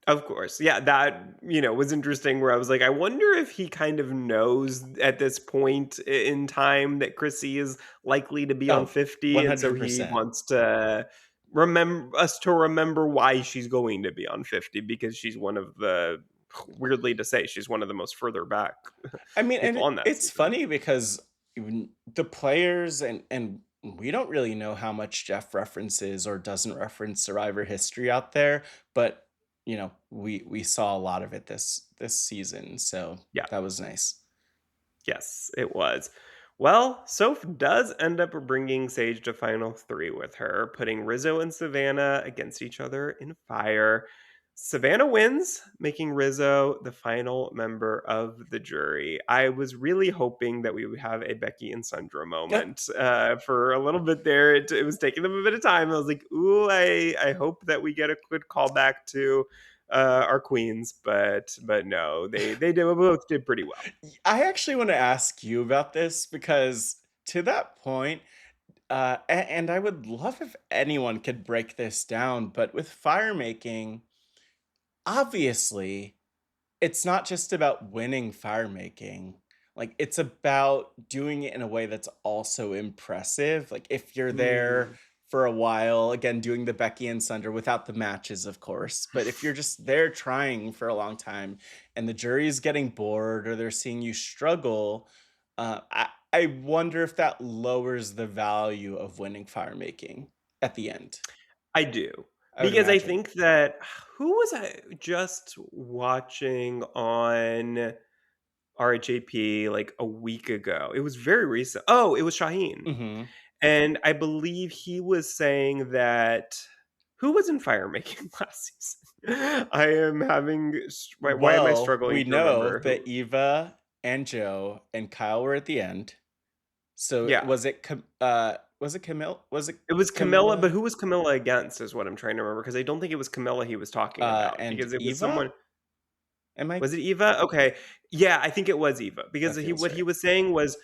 Of course. Yeah, that, was interesting where I was like, I wonder if he kind of knows at this point in time that Chrissy is likely to be on Oh, 50, and so he 100%. wants to remember why she's going to be on 50 because she's one of the weirdly to say, she's one of the most further back I mean, and people on that it's season. funny because even the players and we don't really know how much Jeff references or doesn't reference Survivor history out there, but we saw a lot of it this season, so Yeah. that was nice. Yes, it was. Well, Soph does end up bringing Sage to final three with her, putting Rizzo and Savannah against each other in fire. Savannah wins, making Rizzo the final member of the jury. I was really hoping that we would have a Becky and Sundra Yeah. moment for a little bit there. It was taking them a bit of time. I was like, ooh, I hope that we get a good callback to our queens, but no, they both did pretty well. I actually want to ask you about this because to that point, and I would love if anyone could break this down, but with fire making, obviously, it's not just about winning fire making. Like it's about doing it in a way that's also impressive. Like if you're there Mm. for a while, again, doing the Becky and Sunder without the matches, of course. But if you're just there trying for a long time and the jury is getting bored or they're seeing you struggle, I wonder if that lowers the value of winning fire making at the end. I do. I would Because I imagine. think that who was I just watching on RHAP like a week ago? It was very recent. Oh, it was Shaheen. Hmm. And I believe he was saying that who was in fire making last season? I am having why am I Well, struggling we to know remember that who? Eva and Joe and Kyle were at the end. So Yeah. was it Camille? Was it It was Camilla, Camilla but who was Camilla against is what I'm trying to remember because I don't think it was Camilla he was talking about and because it was Eva? someone. Am I Was it Eva? Okay. Yeah, I think it was Eva because that he feels what he right. was saying was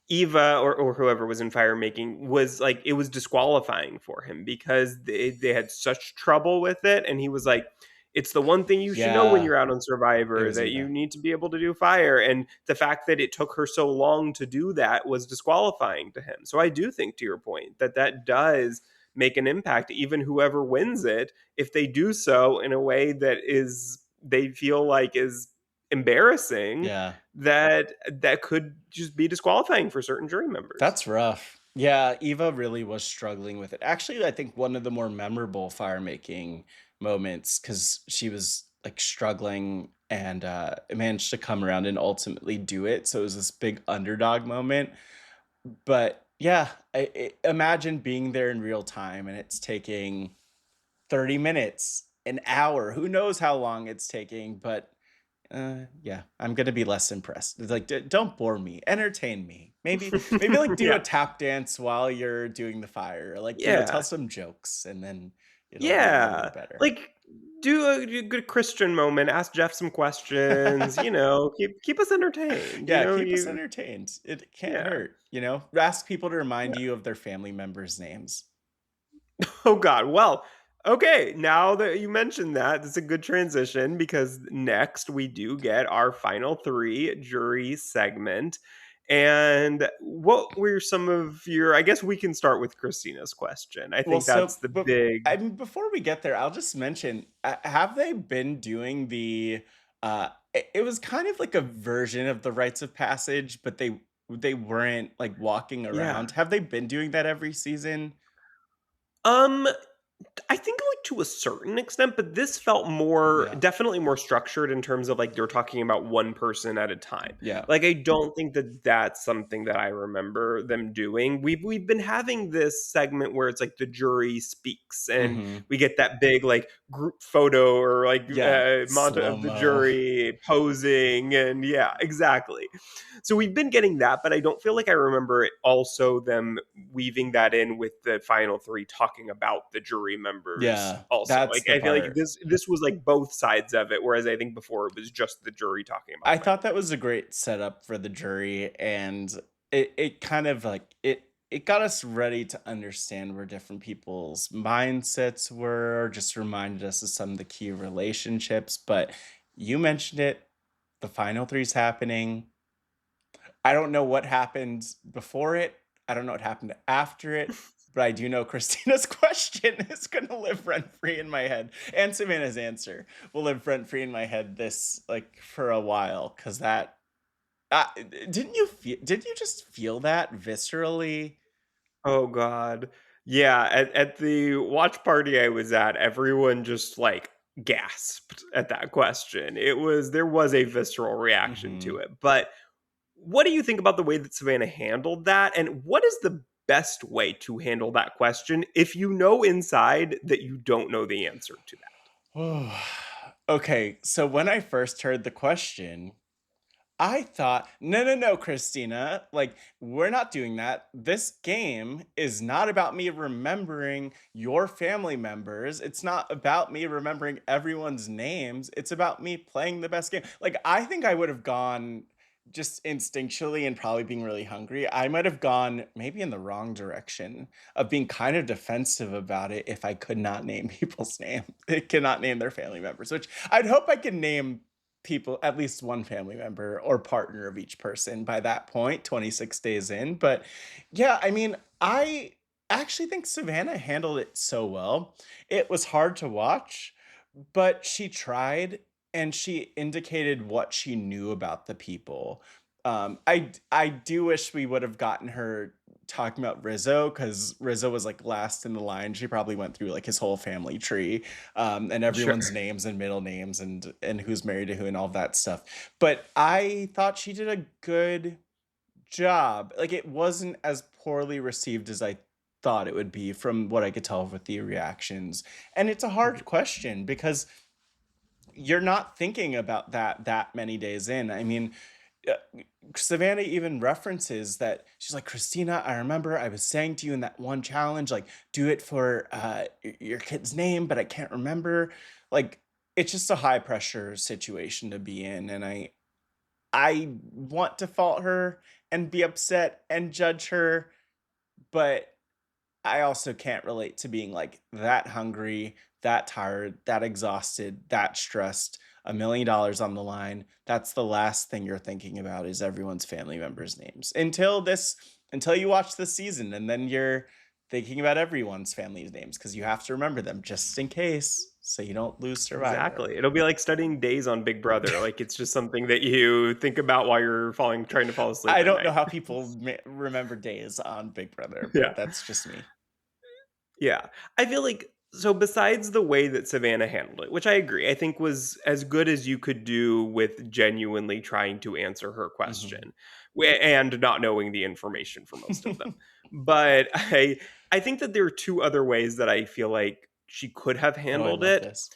Eva or whoever was in fire making was like it was disqualifying for him because they had such trouble with it and he was like it's the one thing you should know when Yeah, you're out on it Survivor was that you Eva. need to be able to do fire and the fact that it took her so long to do that was disqualifying to him. So I do think to your point that that does make an impact even whoever wins it if they do so in a way that is they feel like is embarrassing Yeah. that could just be disqualifying for certain jury members. That's rough. Yeah, Eva really was struggling with it. Actually, I think one of the more memorable fire making moments because she was like struggling and managed to come around and ultimately do it. So it was this big underdog moment. But yeah, imagine being there in real time and it's taking 30 minutes, an hour, who knows how long it's taking, but yeah, I'm gonna be less impressed. It's like, don't bore me, entertain me. Maybe like do a Yeah. tap dance while you're doing the fire, like tell Yeah. some jokes, and then it'll be a little Yeah. bit better. Like, do a good Christian moment, ask Jeff some questions, keep us entertained, Yeah, keep us you entertained. It can't yeah. hurt. Ask people to remind you of their family members' names. Oh god. Well, okay, now that you mentioned that, it's a good transition because next we do get our final 3 jury segment. And what were some of your, I guess we can start with Christina's question. I Well, think that's the big. I mean, before we get there, I'll just mention, have they been doing it was kind of like a version of the rites of passage, but they weren't like walking Yeah. around. Have they been doing that every season? Um I think like to a certain extent, but this felt more Yeah. definitely more structured in terms of like they're talking about one person at a time. Yeah. Like I don't think that that's something that I remember them doing. We've been having this segment where it's like the jury speaks and Mhm. we get that big like group photo or like Yeah. montage of the Slow-mo. jury posing and yeah, exactly. So we've been getting that, but I don't feel like I remember it also them weaving that in with the final three talking about the jury members Yeah, also. that's Like the I feel like part. this was like both sides of it, whereas I think before it was just the jury talking about I the thought that members. was a great setup for the jury, and it kind of like it got us ready to understand where different people's mindsets were, just reminded us of some of the key relationships. But you mentioned it, the final three's happening. I don't know what happened before it. I don't know what happened after it, but I do know Christina's question is going to live rent free in my head, and Savannah's answer will live rent free in my head this like for a while because that didn't you feel? Did you just feel that viscerally? Oh god. Yeah, at the watch party I was at, everyone just like gasped at that question. There was a visceral reaction to Hmm. it. But what do you think about the way that Savannah handled that? And what is the best way to handle that question if you know inside that you don't know the answer to that? Okay, so when I first heard the question, I thought, no, no, no, Christina, like, we're not doing that. This game is not about me remembering your family members. It's not about me remembering everyone's names. It's about me playing the best game. Like, I think I would have gone just instinctually and probably being really hungry. I might have gone maybe in the wrong direction of being kind of defensive about it if I could not name people's names. I cannot name their family members, which I'd hope I can name people, at least one family member or partner of each person by that point, 26 days in. But yeah, I mean, I actually think Savannah handled it so well. It was hard to watch, but she tried and she indicated what she knew about the people. I do wish we would have gotten her talking about Rizzo because Rizzo was like last in the line. She probably went through like his whole family tree, and Sure. everyone's names and middle names and who's married to who and all that stuff. But I thought she did a good job. Like it wasn't as poorly received as I thought it would be from what I could tell with the reactions. And it's a hard question because you're not thinking about that many days in. I mean, uh, Savannah even references that she's like, Christina, I remember I was saying to you in that one challenge, like, do it for your kid's name, but I can't remember. Like, it's just a high pressure situation to be in. And I want to fault her and be upset and judge her, but I also can't relate to being like that hungry, that tired, that exhausted, that stressed, $1 million on the line. That's the last thing you're thinking about is everyone's family members' names until you watch this season, and then you're thinking about everyone's family's names because you have to remember them just in case so you don't lose Survivor. Exactly. It'll be like studying days on Big Brother. Like it's just something that you think about while you're falling trying to fall asleep I at don't know night. how people remember days on Big Brother, Yeah. but that's just me. Yeah. I feel like so besides the way that Savannah handled it, which I agree, I think was as good as you could do with genuinely trying to answer her Mhm. question and not knowing the information for most of them. But I think that there are two other ways that I feel like she could have Oh, I handled love it. this.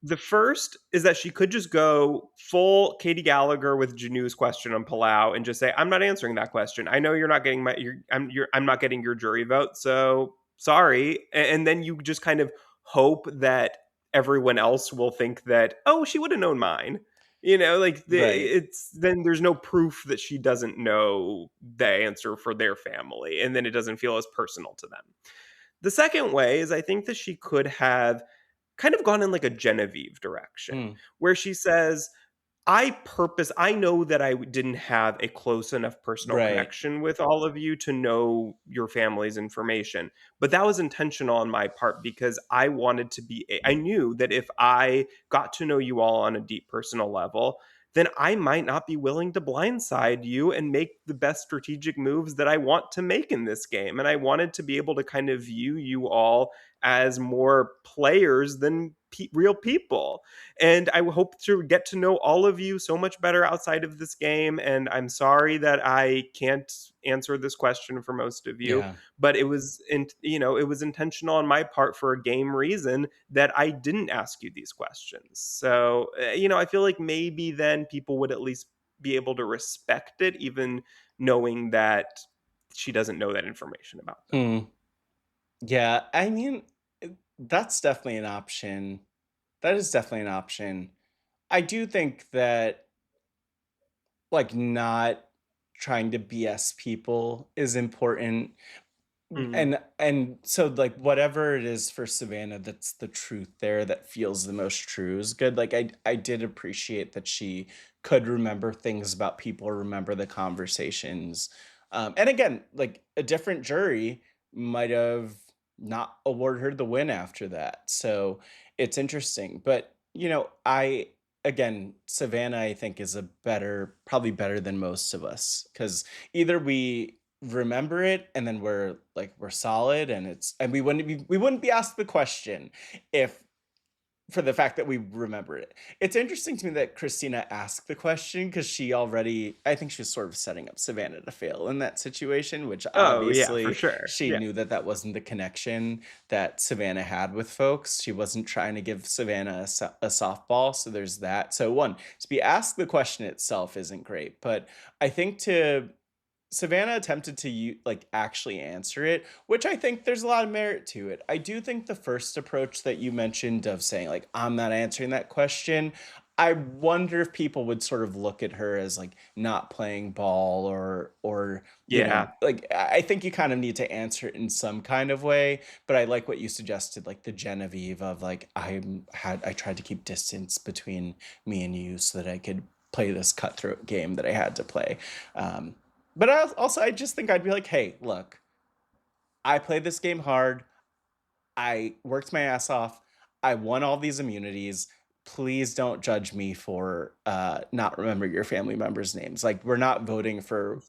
The first is that she could just go full Katie Gallagher with Janu's question on Palau and just say, "I'm not answering that question. I know you're not getting I'm not getting your jury vote, so sorry." And then you just kind of hope that everyone else will think that, "Oh, she would have known mine." Right. It's then there's no proof that she doesn't know the answer for their family, and then it doesn't feel as personal to them. The second way is I think that she could have kind of gone in like a Genevieve direction, Mm. where she says, I know that didn't have a close enough personal Right. connection with all of you to know your family's information, but that was intentional on my part because I knew that if I got to know you all on a deep personal level, then I might not be willing to blindside you and make the best strategic moves that I want to make in this game, and I wanted to be able to kind of view you all as more players than real people. And I hope to get to know all of you so much better outside of this game. And I'm sorry that I can't answer this question for most of you, Yeah. but it was intentional on my part for a game reason that I didn't ask you these questions. So, I feel like maybe then people would at least be able to respect it, even knowing that she doesn't know that information about them. Hmm. Yeah, I mean, that's definitely an option. That is definitely an option. I do think that, like, not trying to BS people is important. Mhm. And so, like, whatever it is for Savannah that's the truth there that feels the most true is good. Like, I did appreciate that she could remember things about people, remember the conversations. And again, like, a different jury might have not awarded her the win after that. So it's interesting. But, again, Savannah, I think, is a better, probably better than most of us, because either we remember it and then we're solid and we wouldn't be asked the question if for the fact that we remember it. It's interesting to me that Christina asked the question because I think she was sort of setting up Savannah to fail in that situation, which Oh, yeah, for obviously sure. she Yeah. knew that that wasn't the connection that Savannah had with folks. She wasn't trying to give Savannah a softball, so there's that. So one, to be asked the question itself isn't great, but I think to Savannah attempted to actually answer it, which I think there's a lot of merit to it. I do think the first approach that you mentioned of saying like I'm not answering that question, I wonder if people would sort of look at her as like not playing ball or Yeah. like I think you kind of need to answer it in some kind of way, but I like what you suggested, like the Genevieve of like I tried to keep distance between me and you so that I could play this cutthroat game that I had to play. But I just think I'd be like, hey, look, I played this game hard. I worked my ass off. I won all these immunities. Please don't judge me for not remembering your family members' names. Like we're not voting for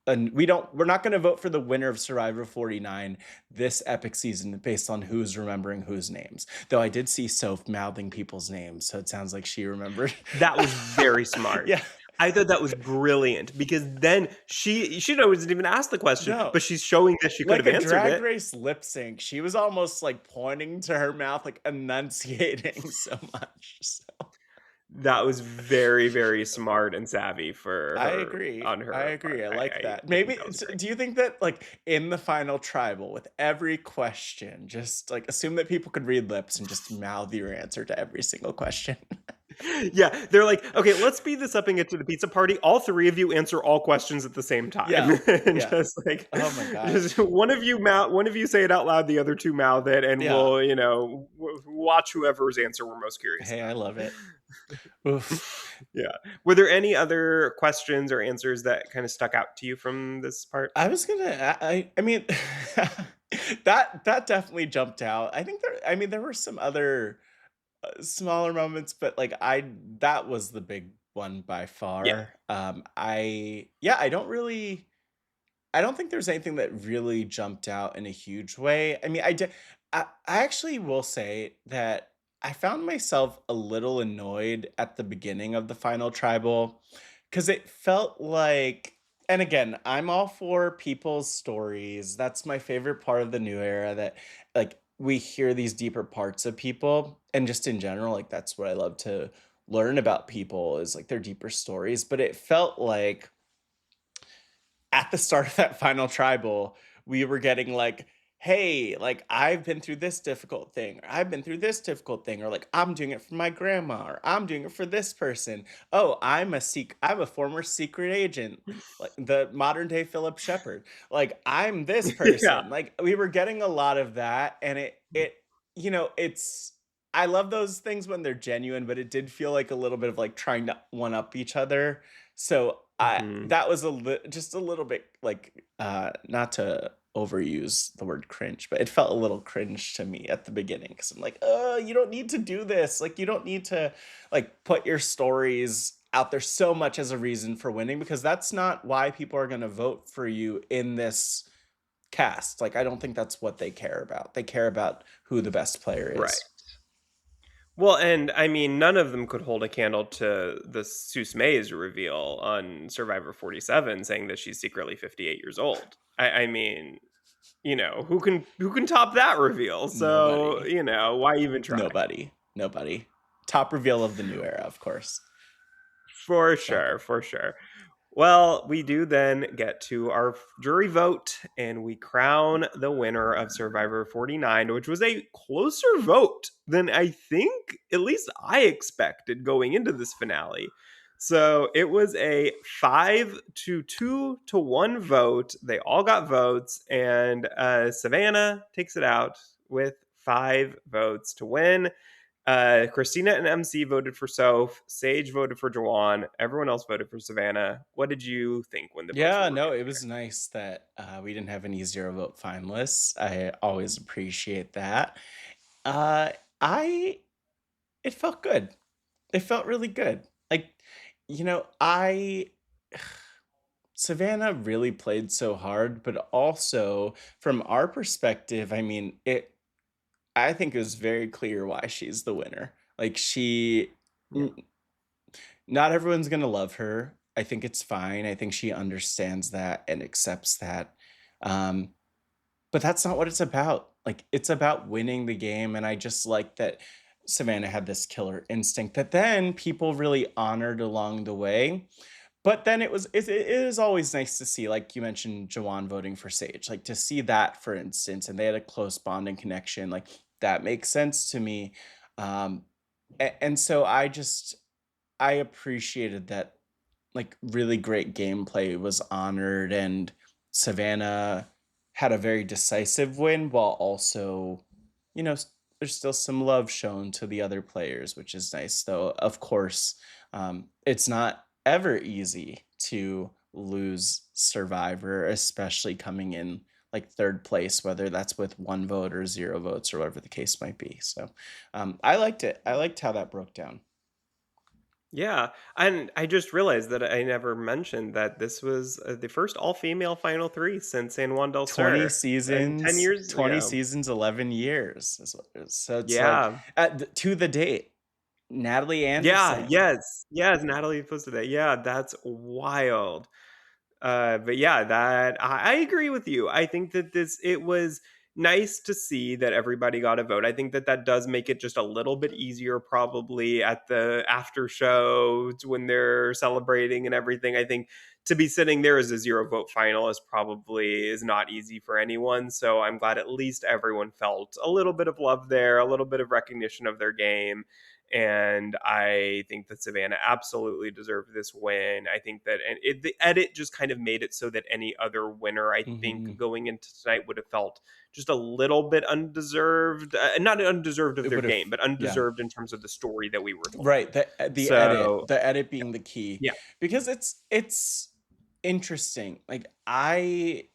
and we're not going to vote for the winner of Survivor 49 this epic season based on who's remembering whose names. Though I did see Soph mouthing people's names, so it sounds like she remembered. That was very smart. Yeah. I thought that was brilliant because then she doesn't even ask the question, No. but she's showing that she could Like have a answered Drag it. Race lip sync, she was almost, like, pointing to her mouth, like, enunciating so much, so That was very, very smart and savvy for I her agree, on I her part. agree, I like that. I think Maybe that was great. do you think that, like, in the final tribal, with every question, just, like, assume that people could read lips and just mouth your answer to every single question? Yeah, they're like, "Okay, let's speed this up and get to the pizza party. All 3 of you answer all questions at the same Yeah, time." And yeah. just like Oh my just gosh. one of you say it out loud, the other 2 mouth it, and Yeah. we'll, watch whoever's answer we're most curious Hey, I about. love it. Oof. Yeah. Were there any other questions or answers that kinda stuck out to you from this part? I was gonna I mean, that definitely jumped out. There were some other smaller moments, but like that was the big one by Yeah. far. I don't think there's anything that really jumped out in a huge way. I mean, I actually will say that I found myself a little annoyed at the beginning of the final tribal because it felt like, and again, I'm all for people's stories. That's my favorite part of the new era, that like we hear these deeper parts of people, and just in general, like that's what I love to learn about people is like their deeper stories. But it felt like at the start of that final tribal, we were getting like, hey, like I've been through this difficult thing, or I've been through this difficult thing, or like I'm doing it for my grandma, or I'm doing it for this person. Oh, I'm a former secret agent, like the modern day Philip Shepard. Like I'm this Yeah. person. Like we were getting a lot of that, and it's I love those things when they're genuine, but it did feel like a little bit of, like, trying to one up each other. So, I Mhm. that was just a little bit, like, not to overuse the word cringe, but it felt a little cringe to me at the beginning because 'cause I'm like, you don't need to do this. Like, you don't need to, like, put your stories out there so much as a reason for winning because that's not why people are gonna vote for you in this cast. Like, I don't think that's what they care about. They care about who the best player Right. is. Well, and I mean, none of them could hold a candle to the Seuss Mays reveal on Survivor 47 saying that she's secretly 58 years old. I mean, who can top that reveal? So, Nobody. why even try? Nobody. Nobody. Top reveal of the new era, of course. For So, sure, for sure. Well, we do then get to our jury vote and we crown the winner of Survivor 49, which was a closer vote than I think, at least I expected going into this finale. So it was a 5-2 to 1 vote. They all got votes, and Savannah takes it out with 5 votes to win. Christina and MC voted for Soph. Sage voted for Jawan. Everyone else voted for Savannah. What did you think when the votes were yeah, no, revealed it here? was nice that we didn't have any zero vote finalists. I always appreciate that. Uh, I it felt good. It felt really good. Like, I Savannah really played so hard, but also from our perspective, I mean, I think it was very clear why she's the winner. Like Yeah. n- not everyone's going to love her. I think it's fine. I think she understands that and accepts that. Um, but that's not what it's about. Like, it's about winning the game. And I just like that Savannah had this killer instinct that then people really honored along the way. But then it is always nice to see, like you mentioned, Jawan voting for Sage, like to see that, for instance, and they had a close bonding connection. Like that makes sense to me. Um, and so I appreciated that like really great gameplay was honored and Savannah had a very decisive win while also, there's still some love shown to the other players, which is nice. Though, of course, it's not ever easy to lose Survivor, especially coming in like third place, whether that's with 1 vote or 0 votes or whatever the case might be. So I liked it. I liked how that broke down. Yeah. And I just realized that I never mentioned that this was the first all female final three since San Juan del 20 Sur and 10 seasons, years 20 ago. seasons, 11 years is what it is. So it's like Yeah. to the date, Natalie Yeah. Anderson. Yes. Yes. Natalie posted that. Yeah. That's wild. But yeah, that I agree with you. I think that it was nice to see that everybody got a vote. I think that that does make it just a little bit easier, probably at the after show when they're celebrating and everything. I think to be sitting there as a 0 vote finalist probably is not easy for anyone. So I'm glad at least everyone felt a little bit of love there, a little bit of recognition of their game. And I think that Savannah absolutely deserved this win. I think that the edit just kind of made it so that any other winner, I think, Mhm. going into tonight would have felt just a little bit undeserved, not undeserved of It their would have, game, but yeah. undeserved in terms of the story that we were Right, told. the So, edit being the key yeah. because it's interesting. Like I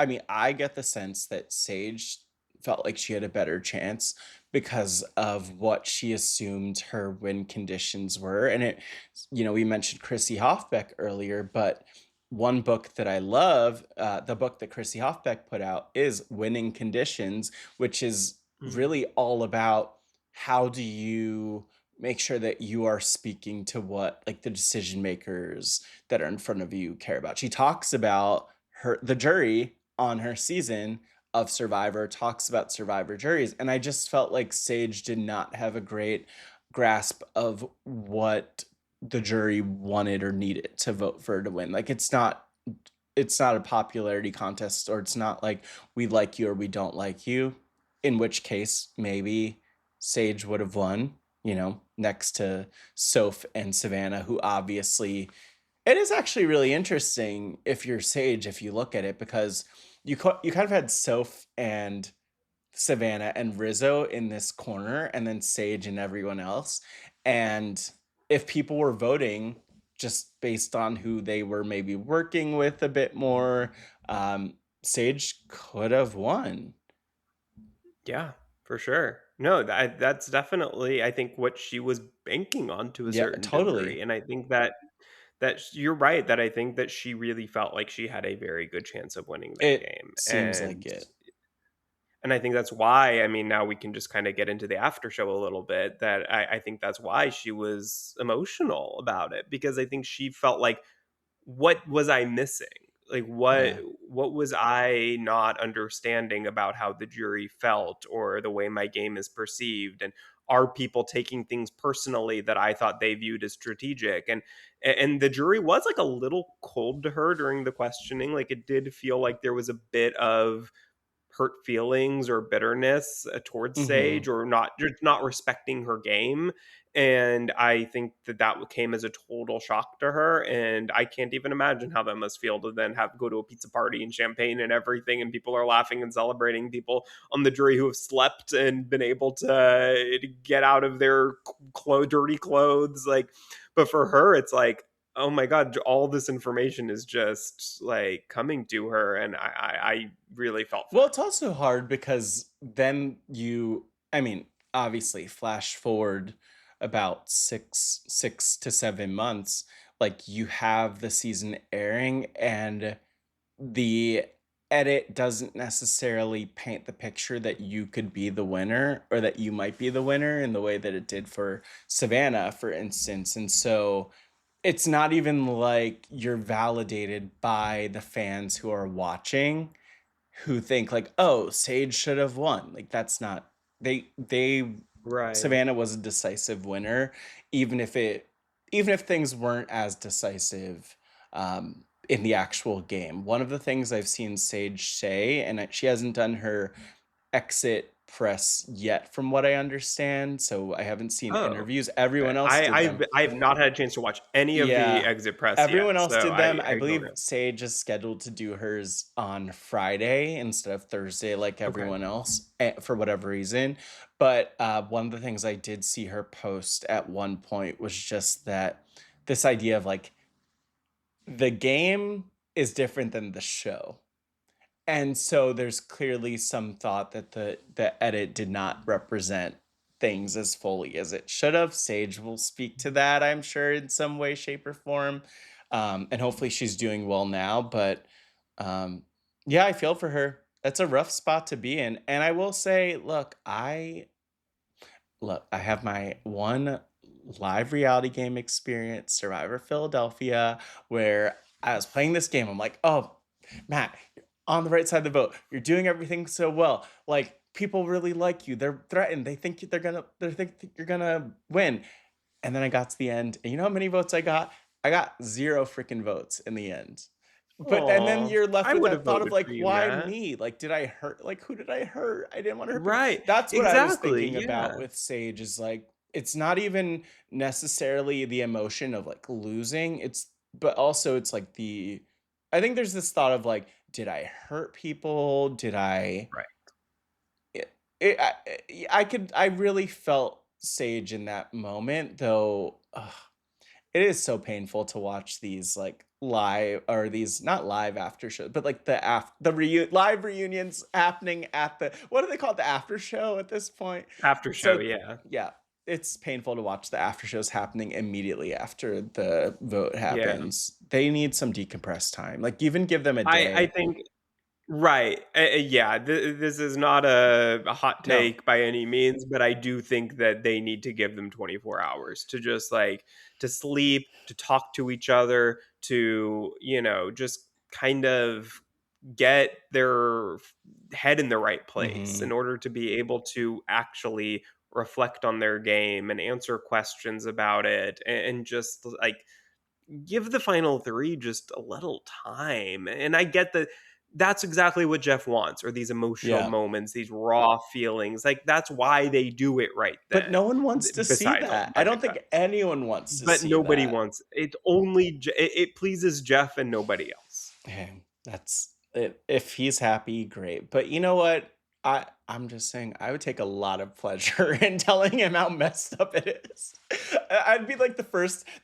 mean, I get the sense that Sage felt like she had a better chance because of what she assumed her win conditions were. And we mentioned Chrissy Hofbeck earlier, but one book that I love, the book that Chrissy Hofbeck put out is Winning Conditions, which is Mhm. really all about how do you make sure that you are speaking to what like the decision makers that are in front of you care about. She talks about the jury on her season of Survivor talks about Survivor juries. And I just felt like Sage did not have a great grasp of what the jury wanted or needed to vote for her to win. Like it's not a popularity contest or it's not like we like you or we don't like you. In which case maybe Sage would have won, next to Soph and Savannah, who obviously it is actually really interesting if you're Sage, if you look at it, because you kind of had Soph and Savannah and Rizzo in this corner, and then Sage and everyone else. And if people were voting just based on who they were maybe working with a bit more, Sage could have won. Yeah, for sure. No, that's definitely, I think, what she was banking on to a Yeah, certain totally. degree, and I think you're right, that I think that she really felt like she had a very good chance of winning that It game, seems like it. and I think that's why, I mean, now we can just kinda get into the after show a little bit, that I think that's why she was emotional about it, because I think she felt like, "What was I missing? Like, Yeah. what was I not understanding about how the jury felt, or the way my game is perceived, and are people taking things personally that I thought they viewed as strategic?" And the jury was, like, a little cold to her during the questioning, like, it did feel like there was a bit of hurt feelings or bitterness towards Mhm. Sage, or not, just not respecting her game. And I think that came as a total shock to her. And I can't even imagine how that must feel to then have go to a pizza party and champagne and everything, and people are laughing and celebrating people on the jury who have slept and been able to get out of their dirty clothes. Like, but for her, it's like, oh my god, all this information is just like coming to her, and I really felt for Well, her. it's also hard because then I mean, obviously, flash forward about 6 to 7 months, like you have the season airing, and the edit doesn't necessarily paint the picture that you could be the winner or that you might be the winner in the way that it did for Savannah, for instance. And so it's not even like you're validated by the fans who are watching, who think like, "Oh, Sage should have won." Like that's not they Right. Savannah was a decisive winner, even if it even if things weren't as decisive in the actual game. One of the things I've seen Sage say, and she hasn't done her exit press yet, from what I understand. So I haven't seen Oh, interviews. okay. Everyone else did them. I have not had a chance to watch any of the Yeah. exit press yet, Everyone else so did them. I I don't believe know. Sage is scheduled to do hers on Friday instead of Thursday like Okay. everyone else, for whatever reason. But one of the things I did see her post at one point was just that this idea of like the game is different than the show. And so there's clearly some thought that the edit did not represent things as fully as it should have. Sage will speak to that, I'm sure, in some way, shape, or form. And hopefully she's doing well now. But um, yeah, I feel for her. That's a rough spot to be in. And I will say, look, I have my one live reality game experience, Survivor Philadelphia, where I was playing this game. I'm like, oh, Matt, you're on the right side of the boat. You're doing everything so well. Like people really like you. They're threatened. They think you're gonna win. And then I got to the end, and you know how many votes I got? I got 0 freaking votes in the end. But and then Aw, you're left I with would have that thought of voted like, for you, why Matt. me? Like, did I hurt? Like, who did I hurt? I didn't want to hurt people. Right. That's what I was Exactly, thinking about yeah. with Sage is like, it's not even necessarily the emotion of like losing. But also it's like I think there's this thought of like, did I hurt people? Did I Right. it, I really felt Sage in that moment, though. It is so painful to watch these like live or these not live after shows, but like live reunions happening at the what do they call it? The after show at this point. After show, So yeah. yeah, it's painful to watch the after shows happening immediately after the vote Yeah. happens. They need some decompressed time. Like even give them a I day. think right. Yeah, this is not a hot No. take by any means, but I do think that they need to give them 24 hours to just like to sleep, to talk to each other, to, just kind of get their head in the right place in Mhm. order to be able to actually reflect on their game and answer questions about it, and just like give the final three just a little time. And I get that that's exactly what Jeff wants, or these emotional Yeah. moments, these raw feelings. Like that's why they do it right But then. no one wants to see Besides all the that. I don't budget think cuts, anyone wants to but see nobody that. wants it. Only it pleases Jeff and nobody else. Hey, that's it. If he's happy, great. But you know what? I'm just saying I would take a lot of pleasure in telling him how messed up it is. I'd be like the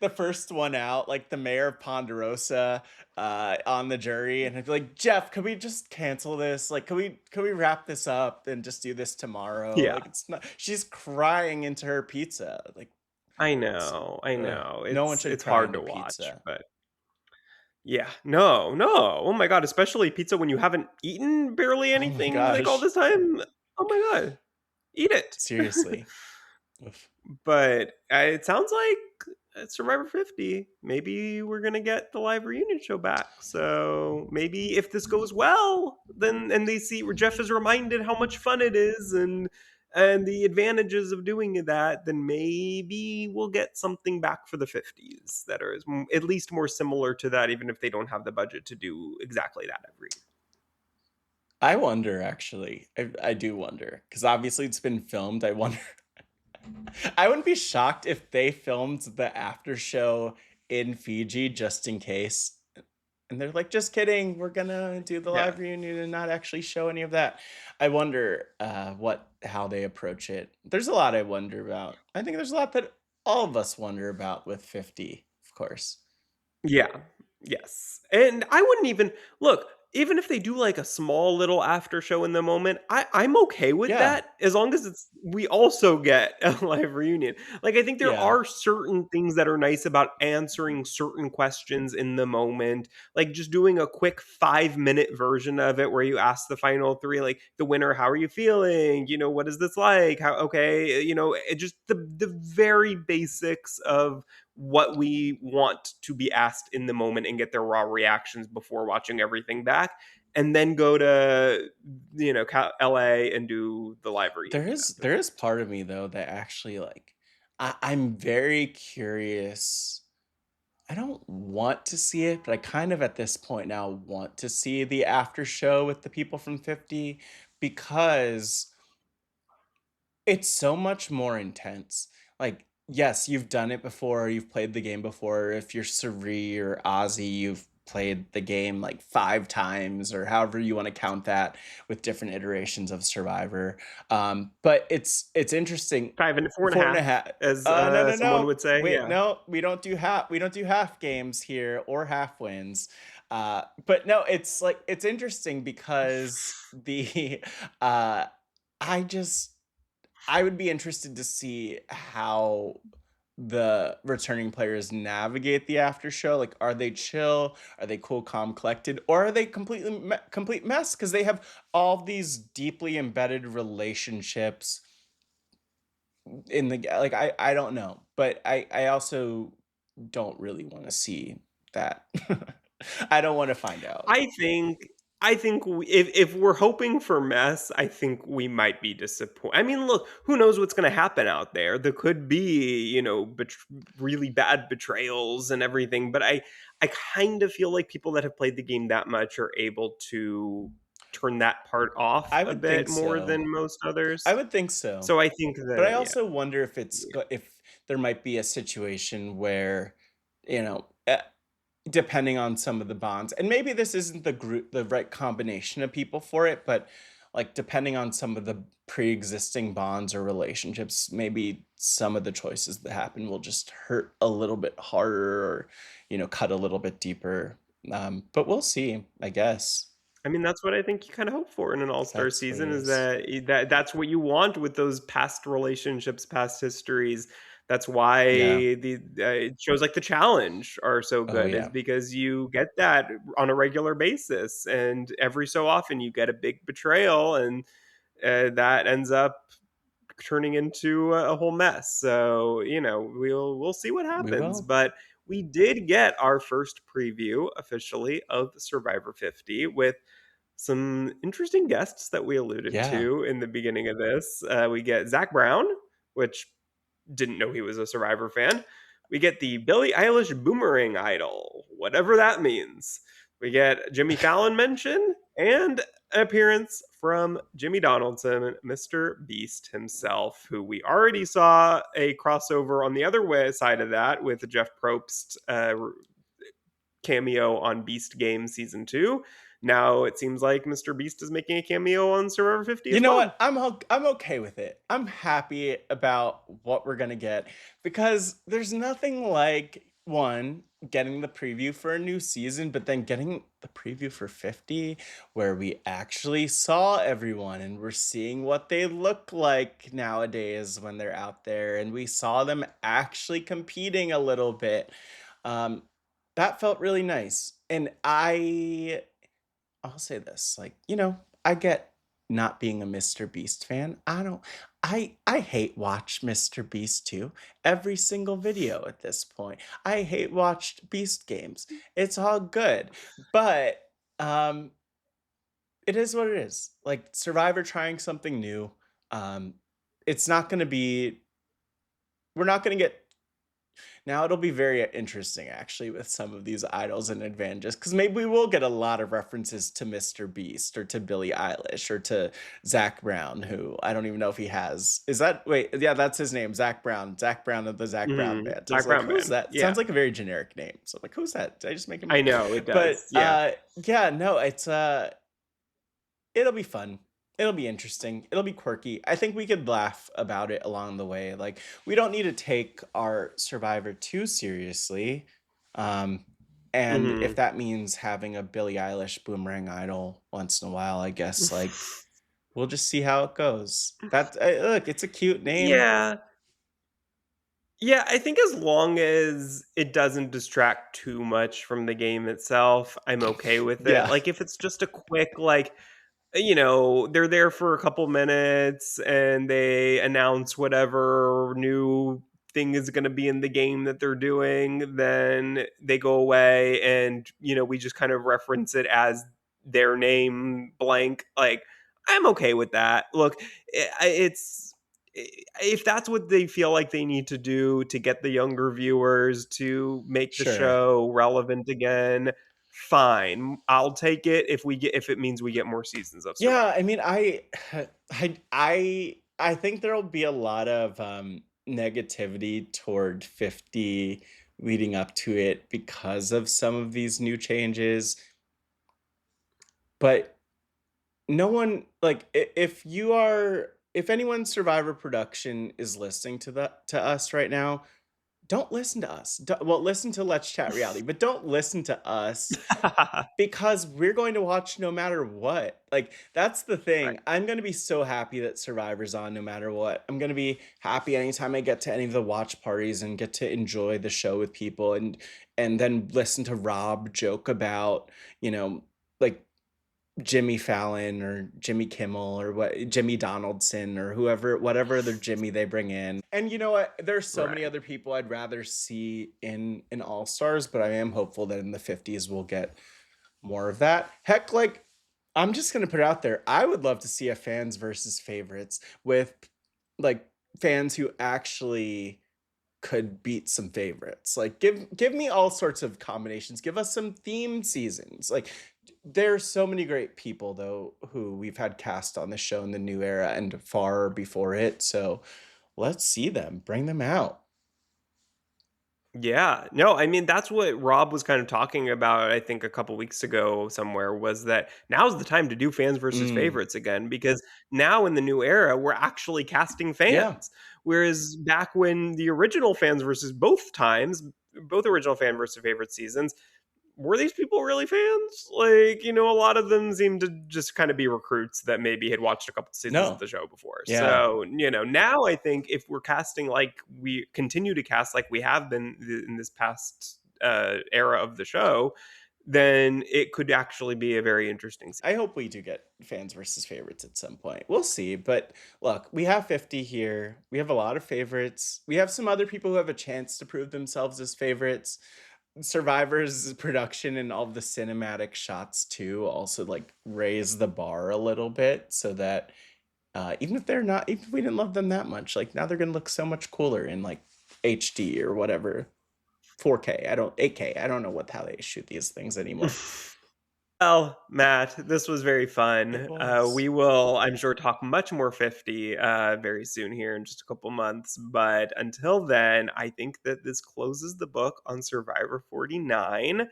first one out, like the mayor of Ponderosa, on the jury, and I'd be like, "Jeff, can we just cancel this? Like, can we wrap this up and just do this tomorrow?" Yeah. Like, it's not. She's crying into her pizza. Like, it's I ugh, know. no one should It's cry hard into to watch, pizza. but yeah. No, no. Oh my god, especially pizza when you haven't eaten barely Oh my anything, like, all gosh, this time. Oh my god. Eat it. seriously. Oof. But, it sounds like, Survivor 50, maybe we're gonna get the live reunion show back, so maybe if this goes well, then and they see where Jeff is reminded how much fun it is and the advantages of doing that, then maybe we'll get something back for the 50s that are at least more similar to that, even if they don't have the budget to do exactly that every year. I wonder actually. I do wonder because obviously it's been filmed. I wonder. I wouldn't be shocked if they filmed the after show in Fiji just in case. And they're like, just kidding. We're gonna do the Yeah. live reunion and not actually show any of that. I wonder what how they approach it. There's a lot I wonder about. I think there's a lot that all of us wonder about with 50, of course. Yeah. Yes. And I wouldn't even look, even if they do like a small little after show in the moment, I'm okay with Yeah, that as long as it's we also get a live reunion. Like I think there yeah. are certain things that are nice about answering certain questions in the moment. Like just doing a quick 5-minute version of it where you ask the final three, like the winner, how are you feeling? What is this like? How okay, it just the very basics of what we want to be asked in the moment and get their raw reactions before watching everything back and then go to LA and do the live There reunion is after there that. is part of me though that actually like I'm very curious. I don't want to see it, but I kind of at this point now want to see the after show with the people from 50 because it's so much more intense. Like, yes, you've done it before, you've played the game before. If you're Suri or Ozzy, you've played the game like 5 times or however you want to count that with different iterations of Survivor. But it's interesting. Five and four and a Four and a half, half. as No, no, someone no. would say. Wait, Yeah. no, we don't do half games here or half wins. But no, it's like it's interesting because the uh I just I would be interested to see how the returning players navigate the after show. Like, are they chill? Are they cool, calm, collected? Or are they complete mess? Because they have all these deeply embedded relationships in the like. I don't know, but I also don't really want to see that. I don't want to find out. I think if we're hoping for mess, I think we might be disappointed. I mean, look, who knows what's going to happen out there? There could be, really bad betrayals and everything. But I kind of feel like people that have played the game that much are able to turn that part off I a would bit think more so. than most I others. would think so. So I think But I that, yeah, also wonder if yeah, if there might be a situation where, you know, depending on some of the bonds, and maybe this isn't the right combination of people for it, but like depending on some of the pre-existing bonds or relationships, maybe some of the choices that happen will just hurt a little bit harder or, cut a little bit deeper. But we'll see, I guess. I mean, that's what I think you kinda hope for in an all-star That's what it season is is. that that's what you want with those past relationships, past histories. That's why Yeah. shows like The Challenge are so Oh good is yeah. because you get that on a regular basis, and every so often you get a big betrayal, and, that ends up turning into a whole mess. So, we'll see what We happens. will. But we did get our first preview officially of Survivor 50 with some interesting guests that we alluded Yeah. to in the beginning of this. We get Zach Brown, which didn't know he was a Survivor fan. We get the Billie Eilish Boomerang Idol, whatever that means. We get Jimmy Fallon mention and an appearance from Jimmy Donaldson, Mr. Beast himself, who we already saw a crossover on the other way side of that with Jeff Probst cameo on Beast Game Season 2. now it seems like Mr. Beast is making a cameo on Survivor 50 You as know well. what? I'm okay with it. I'm happy about what we're gonna get because there's nothing like one getting the preview for a new season, but then getting the preview for 50 where we actually saw everyone and we're seeing what they look like nowadays when they're out there and we saw them actually competing a little bit. Um, that felt really nice. And I'll say this, like, I get not being a Mr. Beast fan. I hate watch Mr. Beast too. Every single video at this point. I hate watched Beast games. It's all good. But um it is what it is. Like Survivor trying something new. Um it's not going to be we're not going to get Now it'll be very interesting actually with some of these idols and advantages because maybe we will get a lot of references to Mr. Beast or to Billie Eilish or to Zach Brown, who I don't even know if he has. Is that wait? Yeah, that's his name, Zach Brown. Zach Brown of the Zach Brown Mhm. Band. I was Zach like, Brown who's Band. that? Yeah. Sounds like a very generic name. So I'm like, who's that? Did I just make him I up? know, it But does. Yeah. yeah, no, it'll be fun. It'll be interesting. It'll be quirky. I think we could laugh about it along the way. Like, we don't need to take our Survivor too seriously. Um, and if Mhm. that means having a Billie Eilish boomerang idol once in a while, I guess, like, we'll just see how it goes. Look, it's a cute name. Yeah. Yeah, I think as long as it doesn't distract too much from the game itself, I'm okay with it. Yeah, Like, if it's just a quick, like, they're there for a couple minutes and they announce whatever new thing is going to be in the game that they're doing, then they go away and, we just kind of reference it as their name blank. Like, I'm okay with that. Look, if that's what they feel like they need to do to get the younger viewers to make the sure. show relevant again, fine. I'll take it if it means we get more seasons of Yeah, Survivor. I mean, I think there'll be a lot of negativity toward 50 leading up to it because of some of these new changes. But no one like if anyone's Survivor production is listening to us right now, don't listen to us. Well, listen to Let's Chat Reality, but don't listen to us because we're going to watch no matter what. Like, that's the Right. thing. I'm gonna be so happy that Survivor's on no matter what. I'm gonna be happy anytime I get to any of the watch parties and get to enjoy the show with people and then listen to Rob joke about, you know, like Jimmy Fallon or Jimmy Kimmel or what Jimmy Donaldson or whoever whatever other Jimmy they bring in. And you know what? There's so many Right. other people I'd rather see in All Stars, but I am hopeful that in the 50s we'll get more of that. Heck, like I'm just gonna put it out there. I would love to see a fans versus favorites with like fans who actually could beat some favorites. Like give me all sorts of combinations. Give us some theme seasons. Like there's so many great people though who we've had cast on the show in the new era and far before it. So let's see them. Bring them out. Yeah. No, I mean, that's what Rob was kind of talking about, I think, a couple weeks ago somewhere, was that now's the time to do fans versus Mm, favorites again, because now in the new era, we're actually casting yeah. fans. Whereas back when the original fans versus both times, both original fan versus favorite seasons, were these people really fans? Like, a lot of them seem to just kind of be recruits that maybe had watched a couple seasons of No. the show before. Yeah. So, now I think if we're casting like we continue to cast like we have been in this past era of the show, then it could actually be a very interesting I hope we do get fans versus favorites at some point. We'll see. But look, we have 50 here. We have a lot of favorites. We have some other people who have a chance to prove themselves as favorites. Survivor's production and all of the cinematic shots too also like raise the bar a little bit so that even if we didn't love them that much, like now they're gonna look so much cooler in like HD or whatever. 4K. I don't 8K. I don't know how they shoot these things anymore. Well, Matt, this was very It fun. was. We will, I'm sure, talk much more 50 very soon here in just a couple months. But until then, I think that this closes the book on Survivor 49.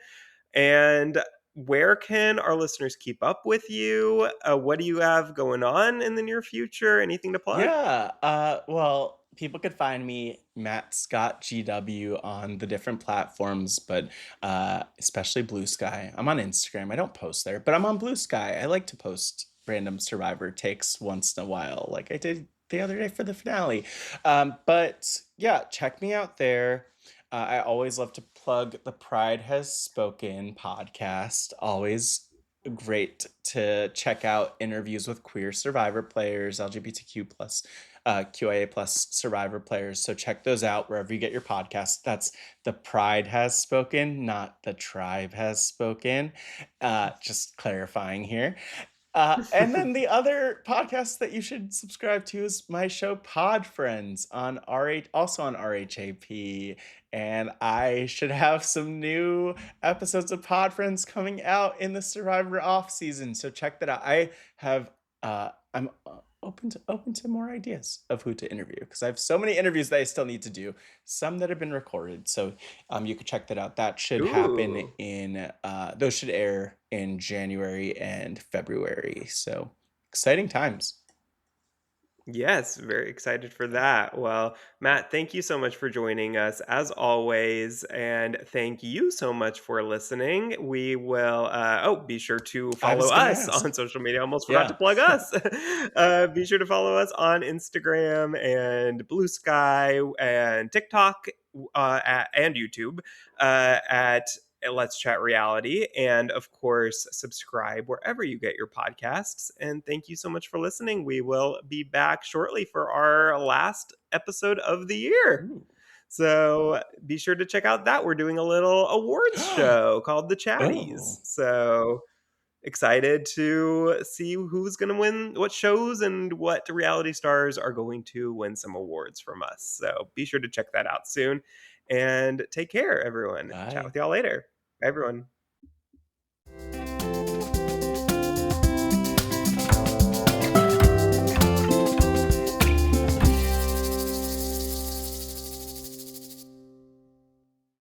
And where can our listeners keep up with you? What do you have going on in the near future? Anything to plug? Yeah. Well, people could find me Matt Scott GW on the different platforms, but especially Blue Sky. I'm on Instagram. I don't post there, but I'm on Blue Sky. I like to post random Survivor takes once in a while, like I did the other day for the finale. But yeah, check me out there. I always love to plug the Pride Has Spoken podcast. Always great to check out interviews with queer survivor players, LGBTQ plus, QIA plus survivor players. So check those out wherever you get your podcast. That's the Pride Has Spoken, not the Tribe Has Spoken. Just clarifying here. And then the other podcast that you should subscribe to is my show Pod Friends on RH, also on RHAP. And I should have some new episodes of Pod Friends coming out in the Survivor off season. So check that out. I have I'm open to more ideas of who to interview because I have so many interviews that I still need to do, some that have been recorded. So you could check that out. That should happen Ooh. in those should air in January and February. So exciting times. Yes, very excited for that. Well, Matt, thank you so much for joining us as always. And thank you so much for listening. We will, be sure to I follow was gonna us ask. on social media. Almost forgot to Yeah. plug us. Be sure to follow us on Instagram and Blue Sky and TikTok and YouTube at Let's Chat Reality. And of course, subscribe wherever you get your podcasts. And thank you so much for listening. We will be back shortly for our last episode of the year. Ooh. So be sure to check out that. We're doing a little awards show called The Chatties. Oh. So excited to see who's going to win, what shows and what reality stars are going to win some awards from us. So be sure to check that out soon. And take care, everyone. Chat Bye. with y'all later. Bye, everyone.